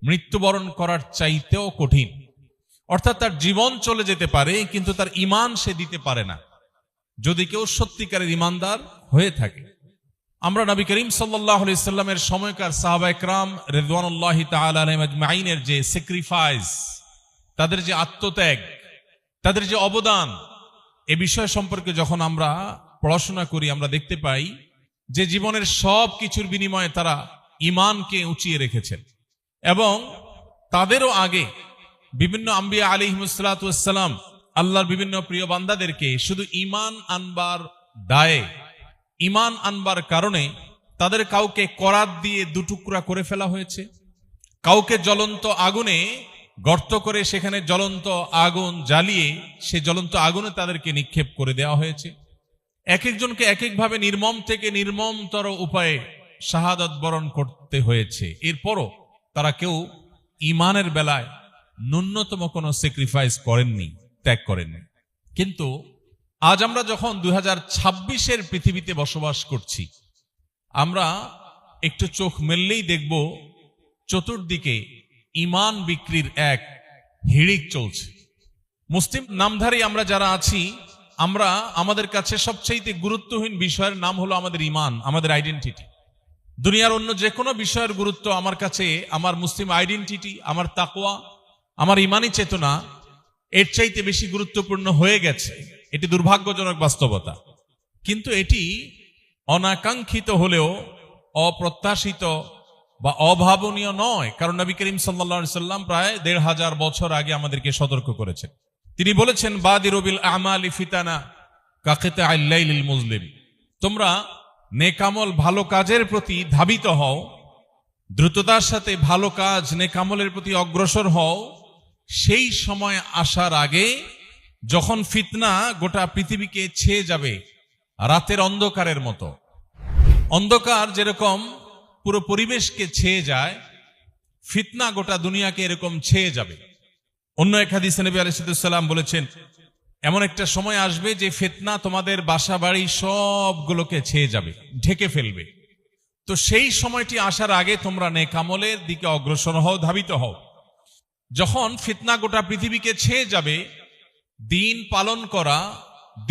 মৃত্যুবরণ করার চাইতেও কঠিন, অর্থাৎ তার জীবন চলে যেতে পারে কিন্তু তার ঈমান সে দিতে পারে না, যদি কেউ সত্যিকারের ঈমানদার হয়ে থাকে। আমরা নবী করিম সাল্লাল্লাহু আলাইহি সাল্লামের সময়কার সাহাবা ইকরাম রিদওয়ানুল্লাহি তাআলা আলাইহিম আজমাইনের যে স্যাক্রিফাইস, তাদের যে আত্মত্যাগ, তাদের যে অবদান, এ বিষয় সম্পর্কে যখন আমরা পড়াশোনা করি আমরা দেখতে পাই যে জীবনের সব কিছুর বিনিময়ে তারা ঈমানকে উঁচিয়ে রেখেছেন। এবং তাদেরও আগে বিভিন্ন আম্বিয়া আলাইহিমুস সালাতু ওয়াস সালাম আল্লাহর বিভিন্ন প্রিয় বান্দাদেরকে শুধু ঈমান আনবার দায়ে, ঈমান আনবার কারণে তাদের কাউকে করাত দিয়ে দুটুকরা করে ফেলা হয়েছে, কাউকে জ্বলন্ত আগুনে গর্ত করে সেখানে জ্বলন্ত আগুন জ্বালিয়ে সে জ্বলন্ত আগুনে তাদেরকে নিক্ষেপ করে দেওয়া হয়েছে। এক একজনকে এক একভাবে নির্মম থেকে নির্মমতর উপায়ে শাহাদাত বরণ করতে হয়েছে। এরপরও তারা কেউ ঈমানের বেলায় ন্যূনতম কোনো স্যাক্রিফাইস করেননি, ত্যাগ করেননি। কিন্তু আজ আমরা যখন 2026-এর পৃথিবীতে বসবাস করছি, আমরা একটু চোখ মেললেই দেখব চতুর্দিকে ঈমান বিক্রির এক হিড়িক চলছে। মুসলিম নামধারী আমরা যারা আছি, আমরা আমাদের কাছে সবচেয়ে গুরুত্বহীন বিষয়ের নাম হলো আমাদের ঈমান, আমাদের আইডেন্টিটি। দুনিয়ার অন্য যে কোনো বিষয়ের গুরুত্ব আমার কাছে আমার মুসলিম আইডেন্টিটি, আমার তাকওয়া, আমার ঈমানি চেতনা এর চাইতে বেশি গুরুত্বপূর্ণ হয়ে গেছে। এটি দুর্ভাগ্যজনক বাস্তবতা, কিন্তু এটি অনাকাঙ্ক্ষিত হলেও অপ্রত্যাশিত বা অভাবনীয় নয়। কারণ নবী করিম সাল্লাল্লাহু আলাইহি সাল্লাম প্রায় ১৫০০ বছর আগে আমাদেরকে সতর্ক করেছেন। তিনি বলেছেন, বাদিরু বিল আমালি ফিতানা কাকিতাইল লাইলিল মুজলিম, তোমরা নেকামল ভালো কাজের প্রতি ধাবিত হও, দ্রুততার সাথে ভালো কাজ নেকামলের প্রতি অগ্রসর হও সেই সময় আসার আগে যখন ফিতনা গোটা পৃথিবীকে ছেয়ে যাবে রাতের অন্ধকারের মতো। অন্ধকার যেরকম পুরো পরিবেশকে ছেয়ে যায়, ফিতনা গোটা দুনিয়াকে এরকম ছেয়ে যাবে। অন্য এক হাদিসে নবী আলাইহিস সালাম বলেছেন, এমন একটা সময় আসবে যে ফিতনা তোমাদের বাসা বাড়ি সবগুলোকে ছেয়ে যাবে, ঢেকে ফেলবে। তো সেই সময়টি আসার আগে তোমরা নেকামলের দিকে অগ্রসর হও, ধাবিত হও। যখন ফিতনা গোটা পৃথিবীকে ছেয়ে যাবে, দিন পালন করা,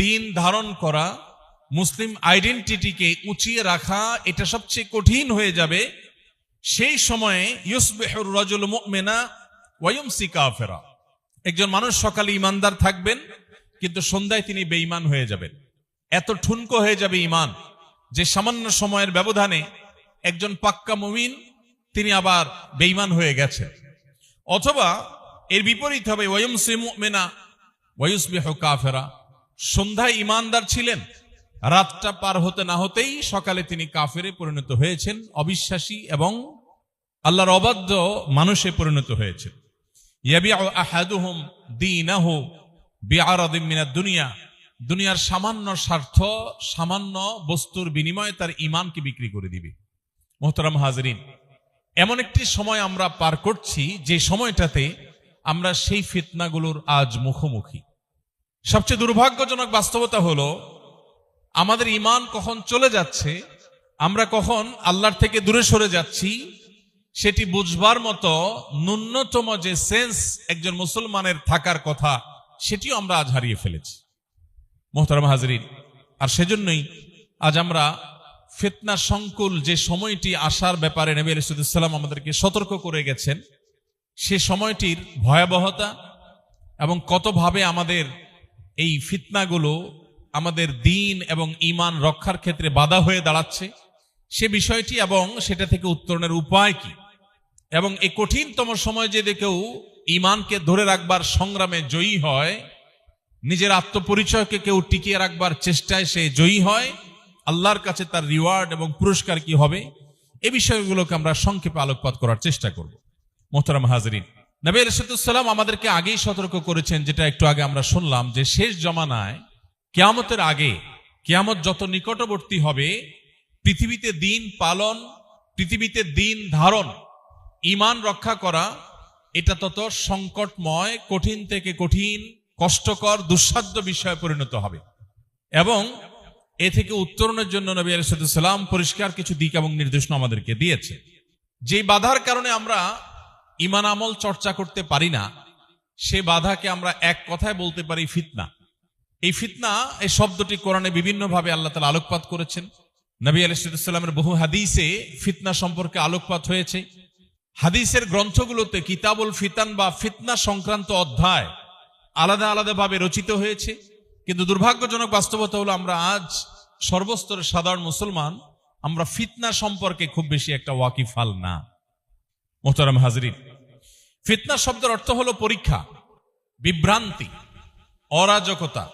দিন ধারণ করা, মুসলিম আইডেন্টিটিকে উঁচিয়ে রাখা এটা সবচেয়ে কঠিন হয়ে যাবে। সেই সময়ে ইউসবিহুর রাজুল মুমিনা ওয়া ইউমসি কাফিরা, একজন মানুষ সকালে ঈমানদার থাকবেন কিন্তু সন্ধ্যায় তিনি বেঈমান হয়ে যাবেন। এত ঠুনকো হয়ে যাবে ঈমান যে সামান্য সময়ের ব্যবধানে একজন পাক্কা মুমিন তিনি আবার বেঈমান হয়ে গেছেন। অথবা এর বিপরীত হবে, ওয়া ইউমসি মুমিনা ওয়া ইউসবিহু কাফিরা, সন্ধ্যায় ঈমানদার ছিলেন, রাতটা পার হতে না হতেই সকালে তিনি কাফেরে পরিণত হয়েছেন, অবিশ্বাসী এবং আল্লাহর অবাধ্য মানুষে পরিণত হয়েছেন। ইয়াবিউ আহাদুহুম দীনাহু বিআরাদিন মিনাদ দুনিয়া, দুনিয়ার সামান্য স্বার্থ, সামান্য বস্তুর বিনিময়ে তার ঈমানকে বিক্রি করে দিবে। মুহতারাম হাজরিন, এমন একটি সময় আমরা পার করছি যে সময়টাতে আমরা সেই ফিতনাগুলোর আজ মুখোমুখি। সবচেয়ে দুর্ভাগ্যজনক বাস্তবতা হলো আমাদের ঈমান কখন চলে যাচ্ছে, আমরা কখন আল্লাহর থেকে দূরে সরে যাচ্ছি, সেটি বুঝবার মতো ন্যূনতম যে সেন্স একজন মুসলমানের থাকার কথা সেটিও আমরা আজ হারিয়ে ফেলেছি। মুহতারাম হাজরিন, আর সেজন্যই আজ আমরা ফিতনা সংকুল যে সময়টি আসার ব্যাপারে নবী আলাইহিস সালাম আমাদেরকে সতর্ক করে গেছেন, সে সময়টির ভয়াবহতা এবং কতভাবে আমাদের এই ফিতনাগুলো আমাদের দিন এবং ঈমান রক্ষার ক্ষেত্রে বাধা হয়ে দাঁড়াচ্ছে সে বিষয়টি এবং সেটা থেকে উত্তরণের উপায় কি, এবং এই কঠিনতম সময় যদি কেউ ঈমানকে ধরে রাখবার সংগ্রামে জয়ী হয়, নিজের আত্মপরিচয়কে কেউ টিকিয়ে রাখবার চেষ্টায় সে জয়ী হয়, আল্লাহর কাছে তার রিওয়ার্ড এবং পুরস্কার কি হবে, এই বিষয়গুলোকে আমরা সংক্ষেপে আলোকপাত করার চেষ্টা করব। মুহতারাম হাজরিন, নবী আলাইহিস সালাম আমাদেরকে আগেই সতর্ক করেছেন, যেটা একটু আগে আমরা শুনলাম, যে শেষ জমানায় কিয়ামতের আগে, কিয়ামত যত নিকটবর্তী হবে, পৃথিবীতে দিন পালন, পৃথিবীতে দিন ধারণ, ঈমান রক্ষা করা এটা তত সংকটময়, কঠিন থেকে কঠিন, কষ্টকর, দুঃসাধ্য বিষয়ে পরিণত হবে। এবং এ থেকে উত্তরণের জন্য নবী আলাইহিস সালাম পরিষ্কার কিছু দিক এবং নির্দেশনা আমাদেরকে দিয়েছে। যে বাধার কারণে আমরা ঈমান আমল চর্চা করতে পারি না, সে বাধাকে আমরা এক কথায় বলতে পারি ফিতনা। এই ফিতনা, এই শব্দটি কোরআনে বিভিন্নভাবে আল্লাহ তাআলা আলোকপাত করেছেন। নবী আলাইহিস সালামের বহু হাদিসে ফিতনা সম্পর্কে আলোকপাত হয়েছে। হাদিসের গ্রন্থগুলোতে কিতাবুল ফিতান বা ফিতনা সংক্রান্ত অধ্যায় আলাদা আলাদাভাবে রচিত হয়েছে। কিন্তু দুর্ভাগ্যজনক বাস্তবতা হলো আমরা আজ সর্বস্তরের সাধারণ মুসলমান আমরা ফিতনা সম্পর্কে খুব বেশি একটা ওয়াকিফাল না। মোহতারাম হাজরিন, ফিতনা শব্দের অর্থ হলো পরীক্ষা, বিভ্রান্তি, অরাজকতা।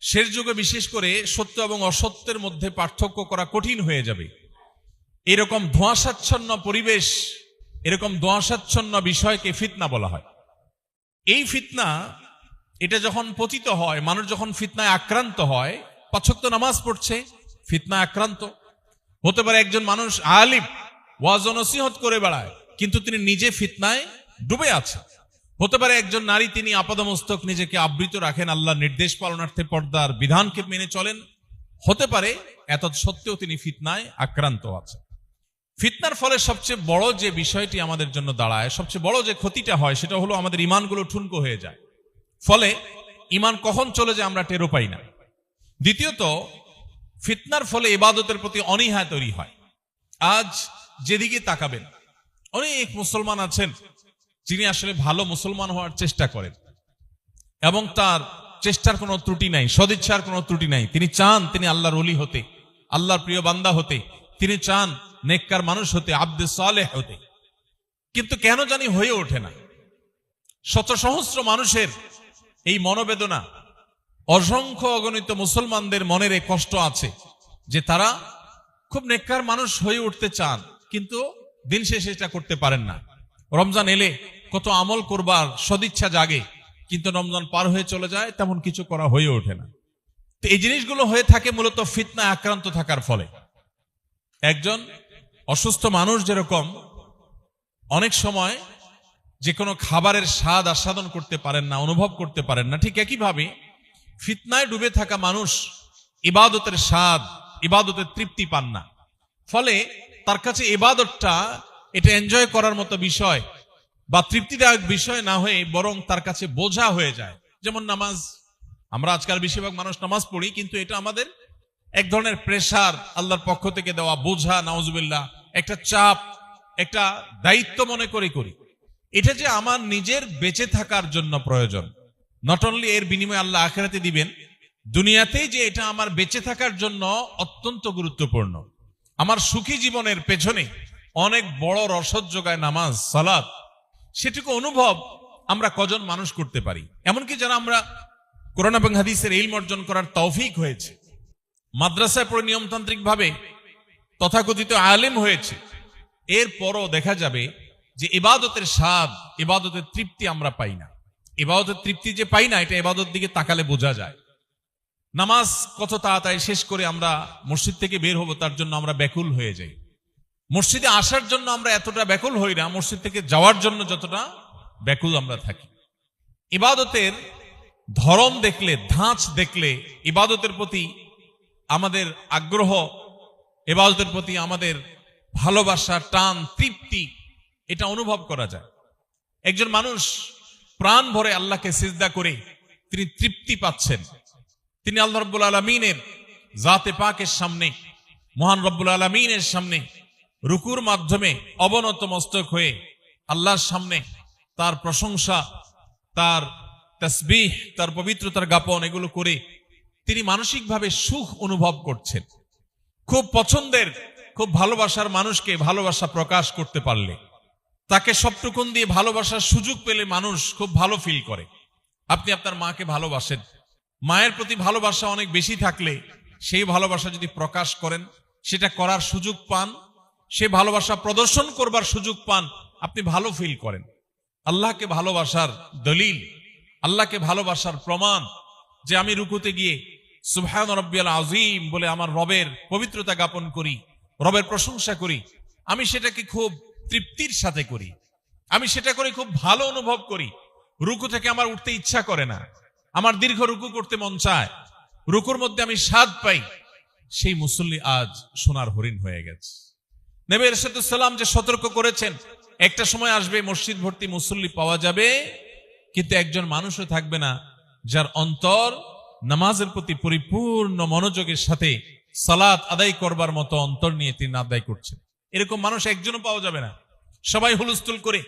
শেষ যুগে বিশেষ করে সত্য এবং অসত্যের মধ্যে পার্থক্য করা কঠিন হয়ে যাবে। এরকম ধোঁয়াশাচ্ছন্ন পরিবেশ, এরকম ধোঁয়াশাচ্ছন্ন বিষয়কে ফিতনা বলা হয়। এই ফিতনা, এটা যখন পতিত হয়, মানুষ যখন ফিতনায় আক্রান্ত হয়, ৫ ওয়াক্ত নামাজ পড়ছে, ফিতনায় আক্রান্ত হতে পারে। একজন মানুষ আলিম, ওয়াজ ও নসিহত করে বেড়ায়, কিন্তু তিনি নিজে ফিতনায় ডুবে আছে। হতে পারে একজন নারী, তিনি আপাদমস্তক নিজেকে আবৃত রাখেন, আল্লাহর নির্দেশ পালনার্থে পর্দার বিধানকে মেনে চলেন। হতে পারে এত সত্ত্বেও তিনি ফিতনায় আক্রান্ত আছে। ফিতনার ফলে সবচেয়ে বড় যে বিষয়টি আমাদের জন্য দাঁড়ায়, সবচেয়ে বড় যে ক্ষতিটা হয়, সেটা হলো আমাদের ইমানগুলো ঠুনকো হয়ে যায়। ফলে ইমান কখন চলে যায় আমরা টেরও পাই না। দ্বিতীয়ত, ফিতনার ফলে ইবাদতের প্রতি অনীহা তৈরি হয়। আজ যেদিকে তাকাবেন, অনেক মুসলমান আছেন যিনি আসলে ভালো মুসলমান হওয়ার চেষ্টা করেন এবং তার চেষ্টার কোনো ত্রুটি নাই, সদিচ্ছার কোনো ত্রুটি নাই। তিনি চান তিনি আল্লাহর ওলি হতে, আল্লাহর প্রিয় বান্দা হতে, তিনি চান নেককার মানুষ হতে, আব্দে সালেহ হতে, কিন্তু কেন জানি হয়ে ওঠে না। শত সহস্র মানুষের এই মনোবেদনা, অসংখ্য অগণিত মুসলমানদের মনের এই কষ্ট আছে যে তারা খুব নেককার মানুষ হয়ে উঠতে চান, কিন্তু দিন শেষে এটা করতে পারেন না। রমজান এলে কত আমল করবার সদিচ্ছা জাগে, কিন্তু রমজান পার হয়ে চলে যায়, তেমন কিছু করা হয়ে ওঠে না। তো এই জিনিসগুলো হয়ে থাকে মূলত ফিতনায় আক্রান্ত থাকার ফলে। একজন অসুস্থ মানুষ যেরকম অনেক সময় যে কোনো খাবারের স্বাদ আস্বাদন করতে পারেন না, অনুভব করতে পারেন না, ঠিক একইভাবে ফিতনায় ডুবে থাকা মানুষ ইবাদতের স্বাদ, ইবাদতের তৃপ্তি পান না। ফলে তার কাছে ইবাদতটা এটা এনজয় করার মতো বিষয় বা তৃপ্তিদায়ক বিষয় না হয়ে বরং তার কাছে বোঝা হয়ে যায়। যেমন নামাজ, আমরা আজকাল বেশিরভাগ মানুষ নামাজ পড়ি, কিন্তু এটা আমাদের এক ধরনের প্রেসার, আল্লাহর পক্ষ থেকে দেওয়া বোঝা, নাউজুবিল্লাহ, একটা চাপ, একটা দায়িত্ব মনে করি। এটা যে আমার নিজের বেঁচে থাকার জন্য প্রয়োজন, নট অনলি এর বিনিময়ে আল্লাহ আখিরাতে দিবেন, দুনিয়াতেই যে এটা আমার বেঁচে থাকার জন্য অত্যন্ত গুরুত্বপূর্ণ। আমার সুখী জীবনের পেছনে অনেক বড় রসদ যোগায় নামাজ, সালাত। সেটুকু অনুভব আমরা কজন মানুষ করতে পারি? এমনকি যারা আমরা কোরআন এবং হাদিসের ইলম অর্জন করার তৌফিক হয়েছে, মাদ্রাসায় পড়ে নিয়মতান্ত্রিক ভাবে তথাকথিত আলেম হয়েছে, এরপরও দেখা যাবে যে ইবাদতের স্বাদ, ইবাদতের তৃপ্তি আমরা পাই না। ইবাদতের তৃপ্তি যে পাই না, এটা ইবাদতের দিকে তাকালে বোঝা যায়। নামাজ কত তাড়াতাড়ি শেষ করে আমরা মসজিদ থেকে বের হব, তার জন্য আমরা ব্যাকুল হয়ে যাই। মসজিদে আসার জন্য আমরা এতটা ব্যাকুল হই না, মসজিদ থেকে যাওয়ার জন্য যতটা ব্যাকুল আমরা থাকি। ইবাদতের ধরন দেখলে, ধাঁচ দেখলে, ইবাদতের প্রতি আমাদের আগ্রহ, ইবাদতের প্রতি আমাদের ভালোবাসা, টান, তৃপ্তি, এটা অনুভব করা যায়। একজন মানুষ প্রাণ ভরে আল্লাহকে সিজদা করে তিনি তৃপ্তি পাচ্ছেন। তিনি আল্লাহ রাব্বুল আলামিনের জাতে পাকের সামনে, মহান রব্বুল আলামিনের সামনে রুকুর মাধ্যমে অবনত মস্তক হয়ে আল্লাহর সামনে তার প্রশংসা, তার তাসবিহ, তার পবিত্রতার জ্ঞাপন এগুলো করে তিনি মানসিকভাবে সুখ অনুভব করছেন। খুব পছন্দের, খুব ভালোবাসার মানুষকে ভালোবাসা প্রকাশ করতে পারলে, তাকে সবটুকুন দিয়ে ভালোবাসার সুযোগ পেলে মানুষ খুব ভালো ফিল করে। আপনি আপনার মাকে ভালোবাসেন, মায়ের প্রতি ভালোবাসা অনেক বেশি থাকলে সেই ভালোবাসা যদি প্রকাশ করেন, সেটা করার সুযোগ পান, সে ভালোবাসা প্রদর্শন করবার সুযোগ পান, আপনি ভালো ফিল করেন। আল্লাহকে ভালোবাসার দলিল, আল্লাহকে ভালোবাসার প্রমাণ যে আমি রুকুতে গিয়ে সুবহান রাব্বিয়াল আযীম বলে আমার রবের পবিত্রতা জ্ঞাপন করি, রবের প্রশংসা করি, আমি সেটাকে খুব তৃপ্তির সাথে করি, আমি সেটা করে খুব ভালো অনুভব করি। রুকু থেকে আমার উঠতে ইচ্ছা করে না, আমার দীর্ঘ রুকু করতে মন চায়, রুকুর মধ্যে আমি স্বাদ পাই, সেই মুসল্লি আজ সোনার হরিণ হয়ে গেছে। নবী ইরশাদুস সালাম যে সতর্ক করেছেন, একটা সময় আসবে মসজিদ ভর্তি মুসল্লি পাওয়া যাবে, কিন্তু একজন মানুষও থাকবে না যার অন্তর নামাজের প্রতি পরিপূর্ণ মনোযোগের সাথে সালাত আদায় করবার মতো অন্তর নিয়ে তিনি আদায় করছেন। এরকম মানুষ একজনও পাওয়া যাবে না। সবাই হুলস্থুল করে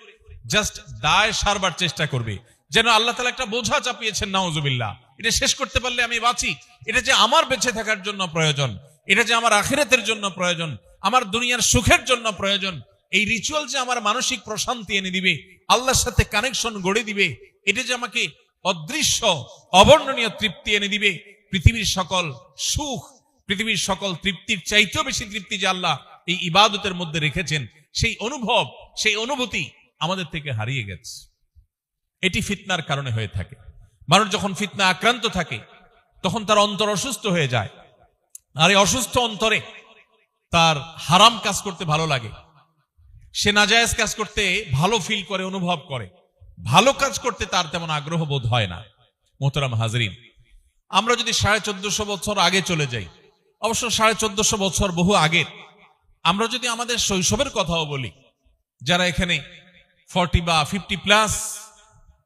জাস্ট দায় সারবার চেষ্টা করবে, যেন আল্লাহ তাআলা একটা বোঝা চাপিয়েছেন, নাউজুবিল্লাহ, এটা শেষ করতে পারলে আমি বাঁচি, এটা যে আমার বেঁচে থাকার জন্য প্রয়োজন, এটা যে আমার আখিরাতের জন্য প্রয়োজন, আমার দুনিয়ার সুখের জন্য প্রয়োজন, এই রিচুয়াল যে আমার মানসিক প্রশান্তি এনে দিবে, আল্লাহর সাথে কানেকশন গড়ে দিবে, এটা যে আমাকে অদৃশ্য অবর্ণনীয় তৃপ্তি এনে দিবে, পৃথিবীর সকল সুখ, পৃথিবীর সকল তৃপ্তির চাইতেও বেশি তৃপ্তি যে আল্লাহ এই ইবাদতের মধ্যে রেখেছেন, সেই অনুভব, সেই অনুভূতি আমাদের থেকে হারিয়ে গেছে। এটি ফিতনার কারণে হয়ে থাকে। মানুষ যখন ফিতনা আক্রান্ত থাকে তখন তার অন্তর অসুস্থ হয়ে যায়, আর এই অসুস্থ অন্তরে তার হারাম কাজ করতে ভালো লাগে, সে নাজায়েজ কাজ করতে ভালো ফিল করে, অনুভব করে, ভালো কাজ করতে তার তেমন আগ্রহ বোধ হয় না। মোহতারাম হাজরিন, আমরা যদি 1450 বছর আগে চলে যাই, অবশ্য 1450 বছর বহু আগের, আমরা যদি আমাদের শৈশবের কথাও বলি, যারা এখানে 40 বা 50+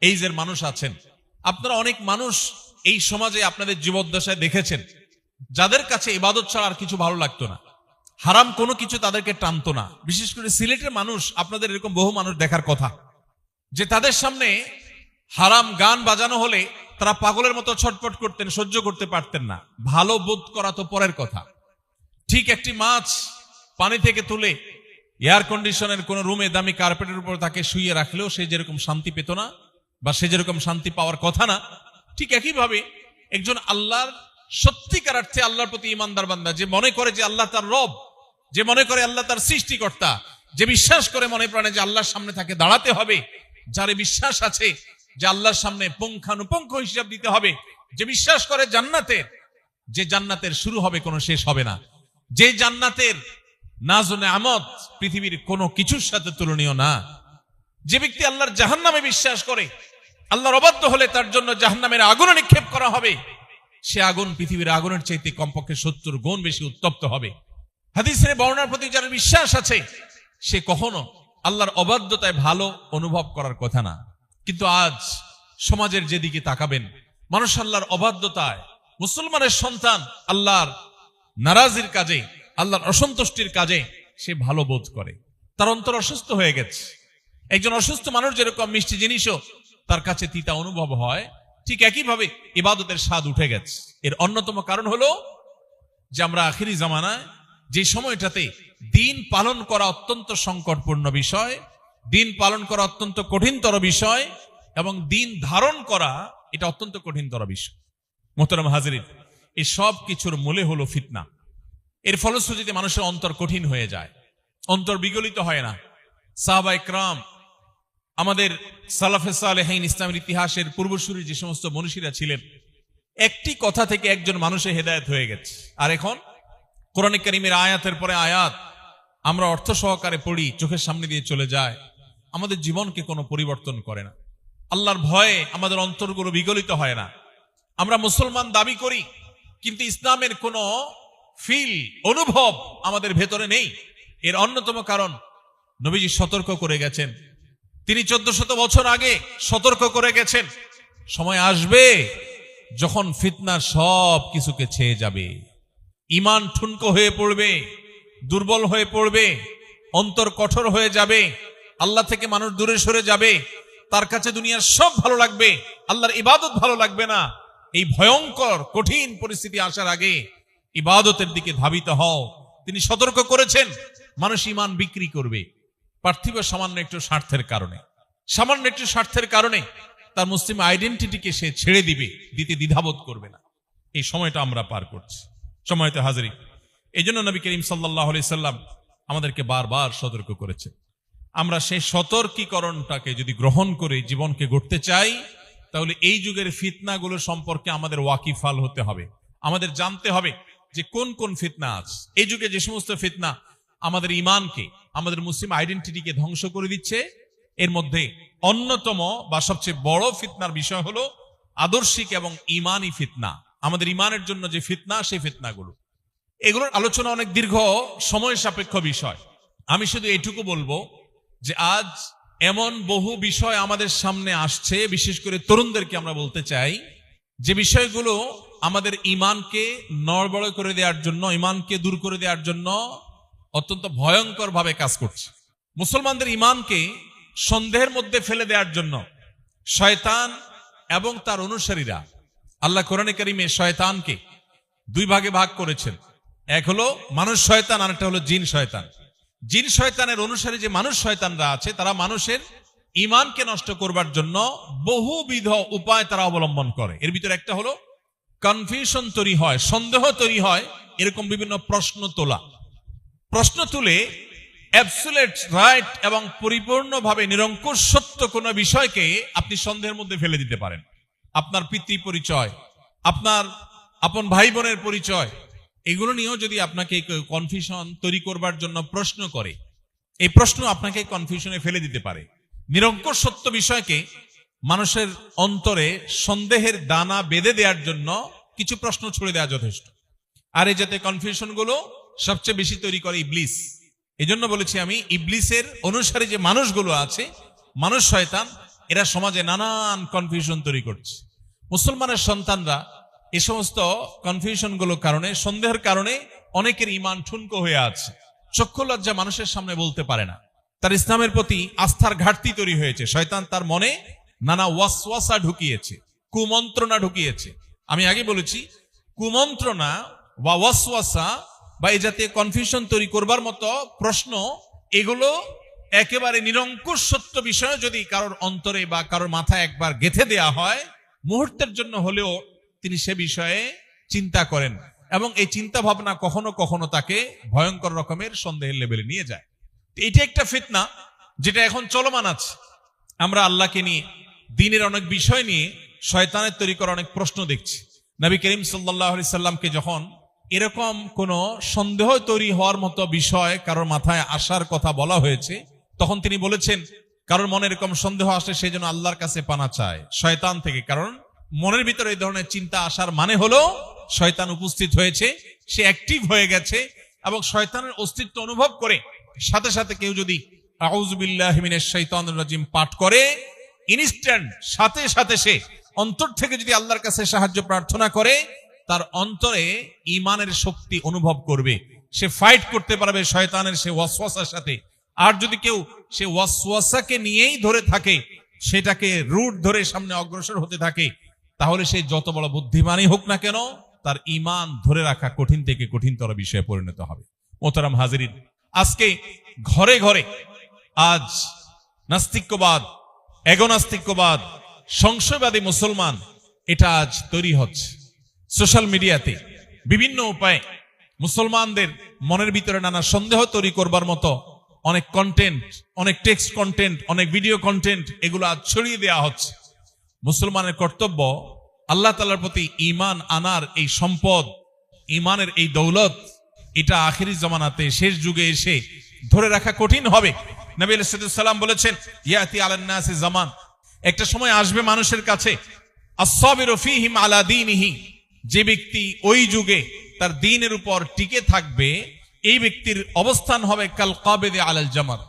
এইজের মানুষ আছেন, আপনারা অনেক মানুষ এই সমাজে আপনাদের জীবদ্দশায় দেখেছেন যাদের কাছে ইবাদত ছাড়া আর কিছু ভালো লাগতো না, হারাম কোনো কিছু তাদেরকে টানতো না। বিশেষ করে সিলেটের মানুষ, আপনাদের এরকম বহু মানুষ দেখার কথা, যে তাদের সামনে হারাম গান বাজানো হলে তারা পাগলের মতো ছটফট করতেন, সহ্য করতে পারতেন না। ভালো বোধ করা তো পরের কথা, ঠিক একটি মাছ পানি থেকে তুলে এয়ার কন্ডিশনের কোন রুমে দামি কার্পেটের উপর তাকে শুইয়ে রাখলেও সে যেরকম শান্তি পেত না, বা সে যেরকম শান্তি পাওয়ার কথা না, ঠিক একইভাবে একজন আল্লাহর সত্যিকার অর্থে আল্লাহর প্রতি ইমানদার বান্দা, যে মনে করে যে আল্লাহ তার রব, যে মনে করে আল্লাহ তার সৃষ্টিকর্তা, যে বিশ্বাস করে মনে প্রাণে যে আল্লাহর সামনে তাকে দাঁড়াতে হবে, যার বিশ্বাস আছে যে আল্লাহর সামনে পুঙ্খানুপুঙ্খ হিসাব দিতে হবে, যে বিশ্বাস করে জান্নাতের শুরু হবে, কোনো শেষ হবে না, যে জান্নাতের নাজ ও নেয়ামত পৃথিবীর কোনো কিছুর সাথে তুলনীয় না, যে ব্যক্তি আল্লাহর জাহান্নামে বিশ্বাস করে, আল্লাহর অবাধ্য হলে তার জন্য জাহান্নামের আগুনে নিক্ষেপ করা হবে, সে আগুন পৃথিবীর আগুনের চাইতে কমপক্ষে 70 গুণ বেশি উত্তপ্ত হবে। হাদিসের বর্ণনার প্রতি যার বিশ্বাস আছে, সে কখনো আল্লাহর অবাধ্যতায় ভালো অনুভব করার কথা না। কিন্তু আজ সমাজের যেদিকে তাকাবেন, মানুষ আল্লাহর অবাধ্যতায়, মুসলমানের সন্তান আল্লাহর নারাজির কাজে, আল্লাহর অসন্তুষ্টির কাজে সে ভালো বোধ করে, তার অন্তর অসুস্থ হয়ে গেছে। একজন অসুস্থ মানুষ যেরকম মিষ্টি জিনিসও তার কাছে তিতা অনুভব হয়, ঠিক একইভাবে ইবাদতের স্বাদ উঠে গেছে। এর অন্যতম কারণ হলো যে আমরা আখিরি জামানায়, যে সময়টাতে দিন পালন করা অত্যন্ত সংকটপূর্ণ বিষয়, দিন পালন করা অত্যন্ত কঠিনতর বিষয়, এবং দিন ধারণ করা এটা অত্যন্ত কঠিনতর বিষয়। মোহতারাম হাজরিন, এই সব কিছুর মূলে হলো ফিতনা। এর ফলশ্রুতিতে মানুষের অন্তর কঠিন হয়ে যায়, অন্তর বিগলিত হয় না। সাহাবা ইকরাম, আমাদের সালাফে সালেহিন, ইসলামের ইতিহাসের পূর্বসূরি যে সমস্ত মনীষীরা ছিলেন, একটি কথা থেকে একজন মানুষের হেদায়েত হয়ে গেছে। আর এখন কোরআন কারীমের আয়াতের পরে আয়াত আমরা অর্থ সহকারে পড়ি, চোখের সামনে দিয়ে চলে যায়, আমাদের জীবনকে কোনো পরিবর্তন করে না। আল্লাহর ভয়ে আমাদের অন্তরগুলো বিগলিত হয় না। আমরা মুসলমান দাবি করি, কিন্তু ইসলামের কোনো ফিল, অনুভব আমাদের ভেতরে নেই। এর অন্যতম কারণ নবীজি সতর্ক করে গেছেন, তিনি 1400 বছর আগে সতর্ক করে গেছেন, সময় আসবে যখন ফিতনা সব কিছুকে ছেয়ে যাবে, ঈমান ঠুনকো হয়ে পড়বে, দুর্বল হয়ে পড়বে, অন্তর কঠোর হয়ে যাবে, আল্লাহ থেকে মানুষ দূরে সরে যাবে, তার কাছে দুনিয়ার সব ভালো লাগবে, আল্লাহর ইবাদত ভালো লাগবে না। এই ভয়ঙ্কর কঠিন পরিস্থিতি আসার আগে ইবাদতের দিকে ধাবিত হও। তিনি সতর্ক করেছেন, মানুষ ঈমান বিক্রি করবে পার্থিব সামান্য একটু স্বার্থের কারণে, সামান্য একটু স্বার্থের কারণে তার মুসলিম আইডেন্টিটিকে সে ছেড়ে দিবে, দিতে দ্বিধাবোধ করবে না। এই সময়টা আমরা পার করছি। সময়তে হাজিরি, এই জন্য নবী করিম সাল্লাল্লাহু আলাইহি সাল্লাম আমাদেরকে বারবার সতর্ক করেছেন। আমরা সেই সতর্কীকরণটাকে যদি গ্রহণ করে জীবনকে গড়তে চাই, তাহলে এই যুগের ফিতনাগুলো সম্পর্কে আমাদের ওয়াকিফাল হতে হবে। আমাদের জানতে হবে যে কোন কোন ফিতনা আছে। এই যুগে যে সমস্ত ফিতনা আমাদের ঈমানকে, আমাদের মুসলিম আইডেন্টিটিকে ধ্বংস করে দিচ্ছে, এর মধ্যে অন্যতম বা সবচেয়ে বড় ফিতনার বিষয় হলো আদর্শিক এবং ঈমানি ফিতনা। আমাদের ঈমানের জন্য যে ফিতনা, সেই ফিতনাগুলো, এগুলোর আলোচনা অনেক দীর্ঘ সময় সাপেক্ষ বিষয়। আমি শুধু এটুকু বলবো যে আজ এমন বহু বিষয় আমাদের সামনে আসছে, বিশেষ করে তরুণদেরকে আমরা বলতে চাই, যে বিষয়গুলো আমাদের ইমানকে নড়বড় করে দেওয়ার জন্য, ইমানকে দূর করে দেওয়ার জন্য অত্যন্ত ভয়ঙ্কর ভাবে কাজ করছে। মুসলমানদের ইমানকে সন্দেহের মধ্যে ফেলে দেওয়ার জন্য শয়তান এবং তার অনুসারীরা, আল্লাহ কোরআনে কারিমে শয়তানকে দুই ভাগে ভাগ করেছেন। এক হলো মানুষ শয়তান, আর একটা হলো জিন শয়তান। জিন শয়তানের অনুসারী যে মানুষ শয়তানরা আছে, তারা মানুষের ইমানকে নষ্ট করবার জন্য বহুবিধ উপায় তারা অবলম্বন করে। এর ভিতরে একটা হলো কনফিউশন তৈরি হয়, সন্দেহ তৈরি হয়, এরকম বিভিন্ন প্রশ্ন তুলে অ্যাবসলিউট রাইট এবং পরিপূর্ণভাবে নিরঙ্কুশ সত্য কোন বিষয়কে আপনি সন্দেহের মধ্যে ফেলে দিতে পারেন। আপনার পিতৃ পরিচয়, আপনার আপন ভাই বোনের পরিচয়, এগুলো নিয়েও যদি আপনাকে কনফিউশন তৈরি করবার জন্য প্রশ্ন করে, এই প্রশ্ন আপনাকে কনফিউশনে ফেলে দিতে পারে। নিরঙ্কুশ সত্য বিষয়কে মানুষের অন্তরে সন্দেহের দানা বেঁধে দেওয়ার জন্য কিছু প্রশ্ন ছুড়ে দেওয়া যথেষ্ট। আর এই যাতে কনফিউশন গুলো সবচেয়ে বেশি তৈরি করে ইবলিস। এই জন্য বলেছি আমি, ইবলিসের অনুসারী যে মানুষগুলো আছে, মানুষ শয়তান, এরা সমাজে নানান কনফিউশন তৈরি করছে। মুসলমানের সন্তানরা এই সমস্ত কনফিউশন গুলোর কারণে, সন্দেহের কারণে অনেকের ইমান ঠুনকো হয়ে আছে। চক্ষু লজ্জা মানুষের সামনে বলতে পারে না, তার ইসলামের প্রতি আস্থার ঘাটতি তৈরি হয়েছে। শয়তান তার মনে নানা ওয়াসওয়াসা ঢুকিয়েছে, কুমন্ত্রণা ঢুকিয়েছে। আমি আগে বলেছি, কুমন্ত্রণা বা ওয়াসওয়াসা বা এই জাতীয় কনফিউশন তৈরি করবার মতো প্রশ্ন, এগুলো একেবারে নিরঙ্কুশ সত্য বিষয় যদি কারোর অন্তরে বা কারোর মাথায় একবার গেঁথে দেয়া হয়, মুহূর্তের জন্য হলেও তিনি সে বিষয়ে চিন্তা করেন, এবং এই চিন্তা ভাবনা কখনো কখনো তাকে ভয়ঙ্কর রকমের সন্দেহের লেভেলে নিয়ে যায়। এটা একটা ফিতনা যেটা এখন চলমান আছে। আমরা আল্লাহকে নিয়ে, দ্বীনের অনেক বিষয় নিয়ে শয়তানের তৈরি করা অনেক প্রশ্ন দেখছি। নবী করিম সাল্লাল্লাহু আলাইহি সাল্লামকে যখন এরকম কোন সন্দেহ তৈরি হওয়ার মতো বিষয় কারোর মাথায় আসার কথা বলা হয়েছে, তখন তিনি বলেছেন, কারোর মনে এরকম সন্দেহ আসে সেই জন্য আল্লাহর কাছে পানা চায় শয়তান থেকে। কারণ মনের ভিতরে এই ধরনের চিন্তা আসার মানে হলো শয়তান উপস্থিত হয়েছে, সে অ্যাক্টিভ হয়ে গেছে, এবং শয়তানের অস্তিত্ব অনুভব করে সাথে সাথে কেউ যদি আউযু বিল্লাহি মিনাশ শাইতানির রাজিম পাঠ করে, ইনস্ট্যান্ট সাথে সাথে সে অন্তর থেকে যদি আল্লাহর কাছে সাহায্য প্রার্থনা করে, তার অন্তরে ঈমানের শক্তি অনুভব করবে, সে ফাইট করতে পারবে শয়তানের সে ওয়াসওয়াসার সাথে। আর যদি কেউ সে ওয়াসওয়াসাকে নিয়েই ধরে থাকে, সেটাকে রুট ধরে সামনে অগ্রসর হতে থাকে, তাহলে সে যত বড় বুদ্ধিমানই হোক না কেন, তার ঈমান ধরে রাখা কঠিন থেকে কঠিনতর বিষয়ে পরিণত হবে। মোহতারাম হাজিরিন, আজকে ঘরে ঘরে আজ নাস্তিক্যবাদ, এগোনাস্তিক্যবাদ, সংশয়বাদী মুসলমান, এটা আজ তৈরি হচ্ছে। সোশ্যাল মিডিয়াতে বিভিন্ন উপায়ে মুসলমানদের মনের ভিতরে নানা সন্দেহ তৈরি করবার মতো অনেক কন্টেন্ট, অনেক টেক্সট কন্টেন্ট, অনেক ভিডিও কন্টেন্ট, এগুলো আজ ছড়িয়ে দেওয়া হচ্ছে। মুসলমানের কর্তব্য আল্লাহ তাআলার প্রতি ঈমান আনার এই সম্পদ, ঈমানের এই দৌলত, এটা আখিরি জামানাতে শেষ যুগে এসে ধরে রাখা কঠিন হবে। নবী আলাইহিস সালাম বলেছেন, ইয়াতি আলান নাসি জামান, একটা সময় আসবে মানুষের কাছে, আস-সাবিরু ফীহিম আলা দীনিহি, যে ব্যক্তি ওই যুগে তার দ্বীনের উপর টিকে থাকবে, এই ব্যক্তির অবস্থান হবে কাল কাবিদি আলাল জামার,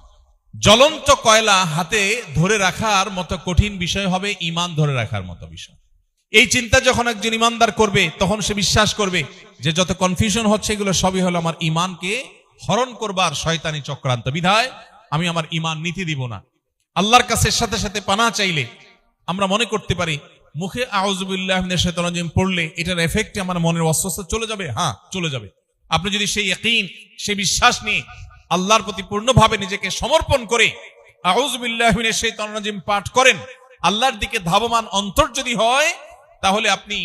জ্বলন্ত কয়লা হাতে ধরে রাখার মতো কঠিন বিষয় হবে ঈমান ধরে রাখার মতো বিষয়। এই চিন্তা যখন একজন ঈমানদার করবে, তখন সে বিশ্বাস করবে যে যত কনফিউশন হচ্ছে এগুলো সবই হলো আমার ঈমানকে হরণ করবার শয়তানি চক্রান্ত, বিধায় আমি আমার ঈমান নিতে দিব না। আল্লাহর কাছে সাথে সাথে পানাহ চাইলে আমরা মনে করতে পারি মুখে আউযু বিল্লাহি মিনাশ শাইতানির রাজিম পড়লে এটার এফেক্টে আমার মনের ওয়াসওয়াসা চলে যাবে। হ্যাঁ, চলে যাবে। আপনি যদি সেই ইয়াকিন, সেই বিশ্বাস নিয়ে আল্লাহর প্রতি পূর্ণভাবে নিজেকে সমর্পণ করে আউযু বিল্লাহি মিনাশ শাইতানির রাজিম পাঠ করেন, আল্লাহর দিকে ধাবমান অন্তর যদি হয়, তাহলে আপনি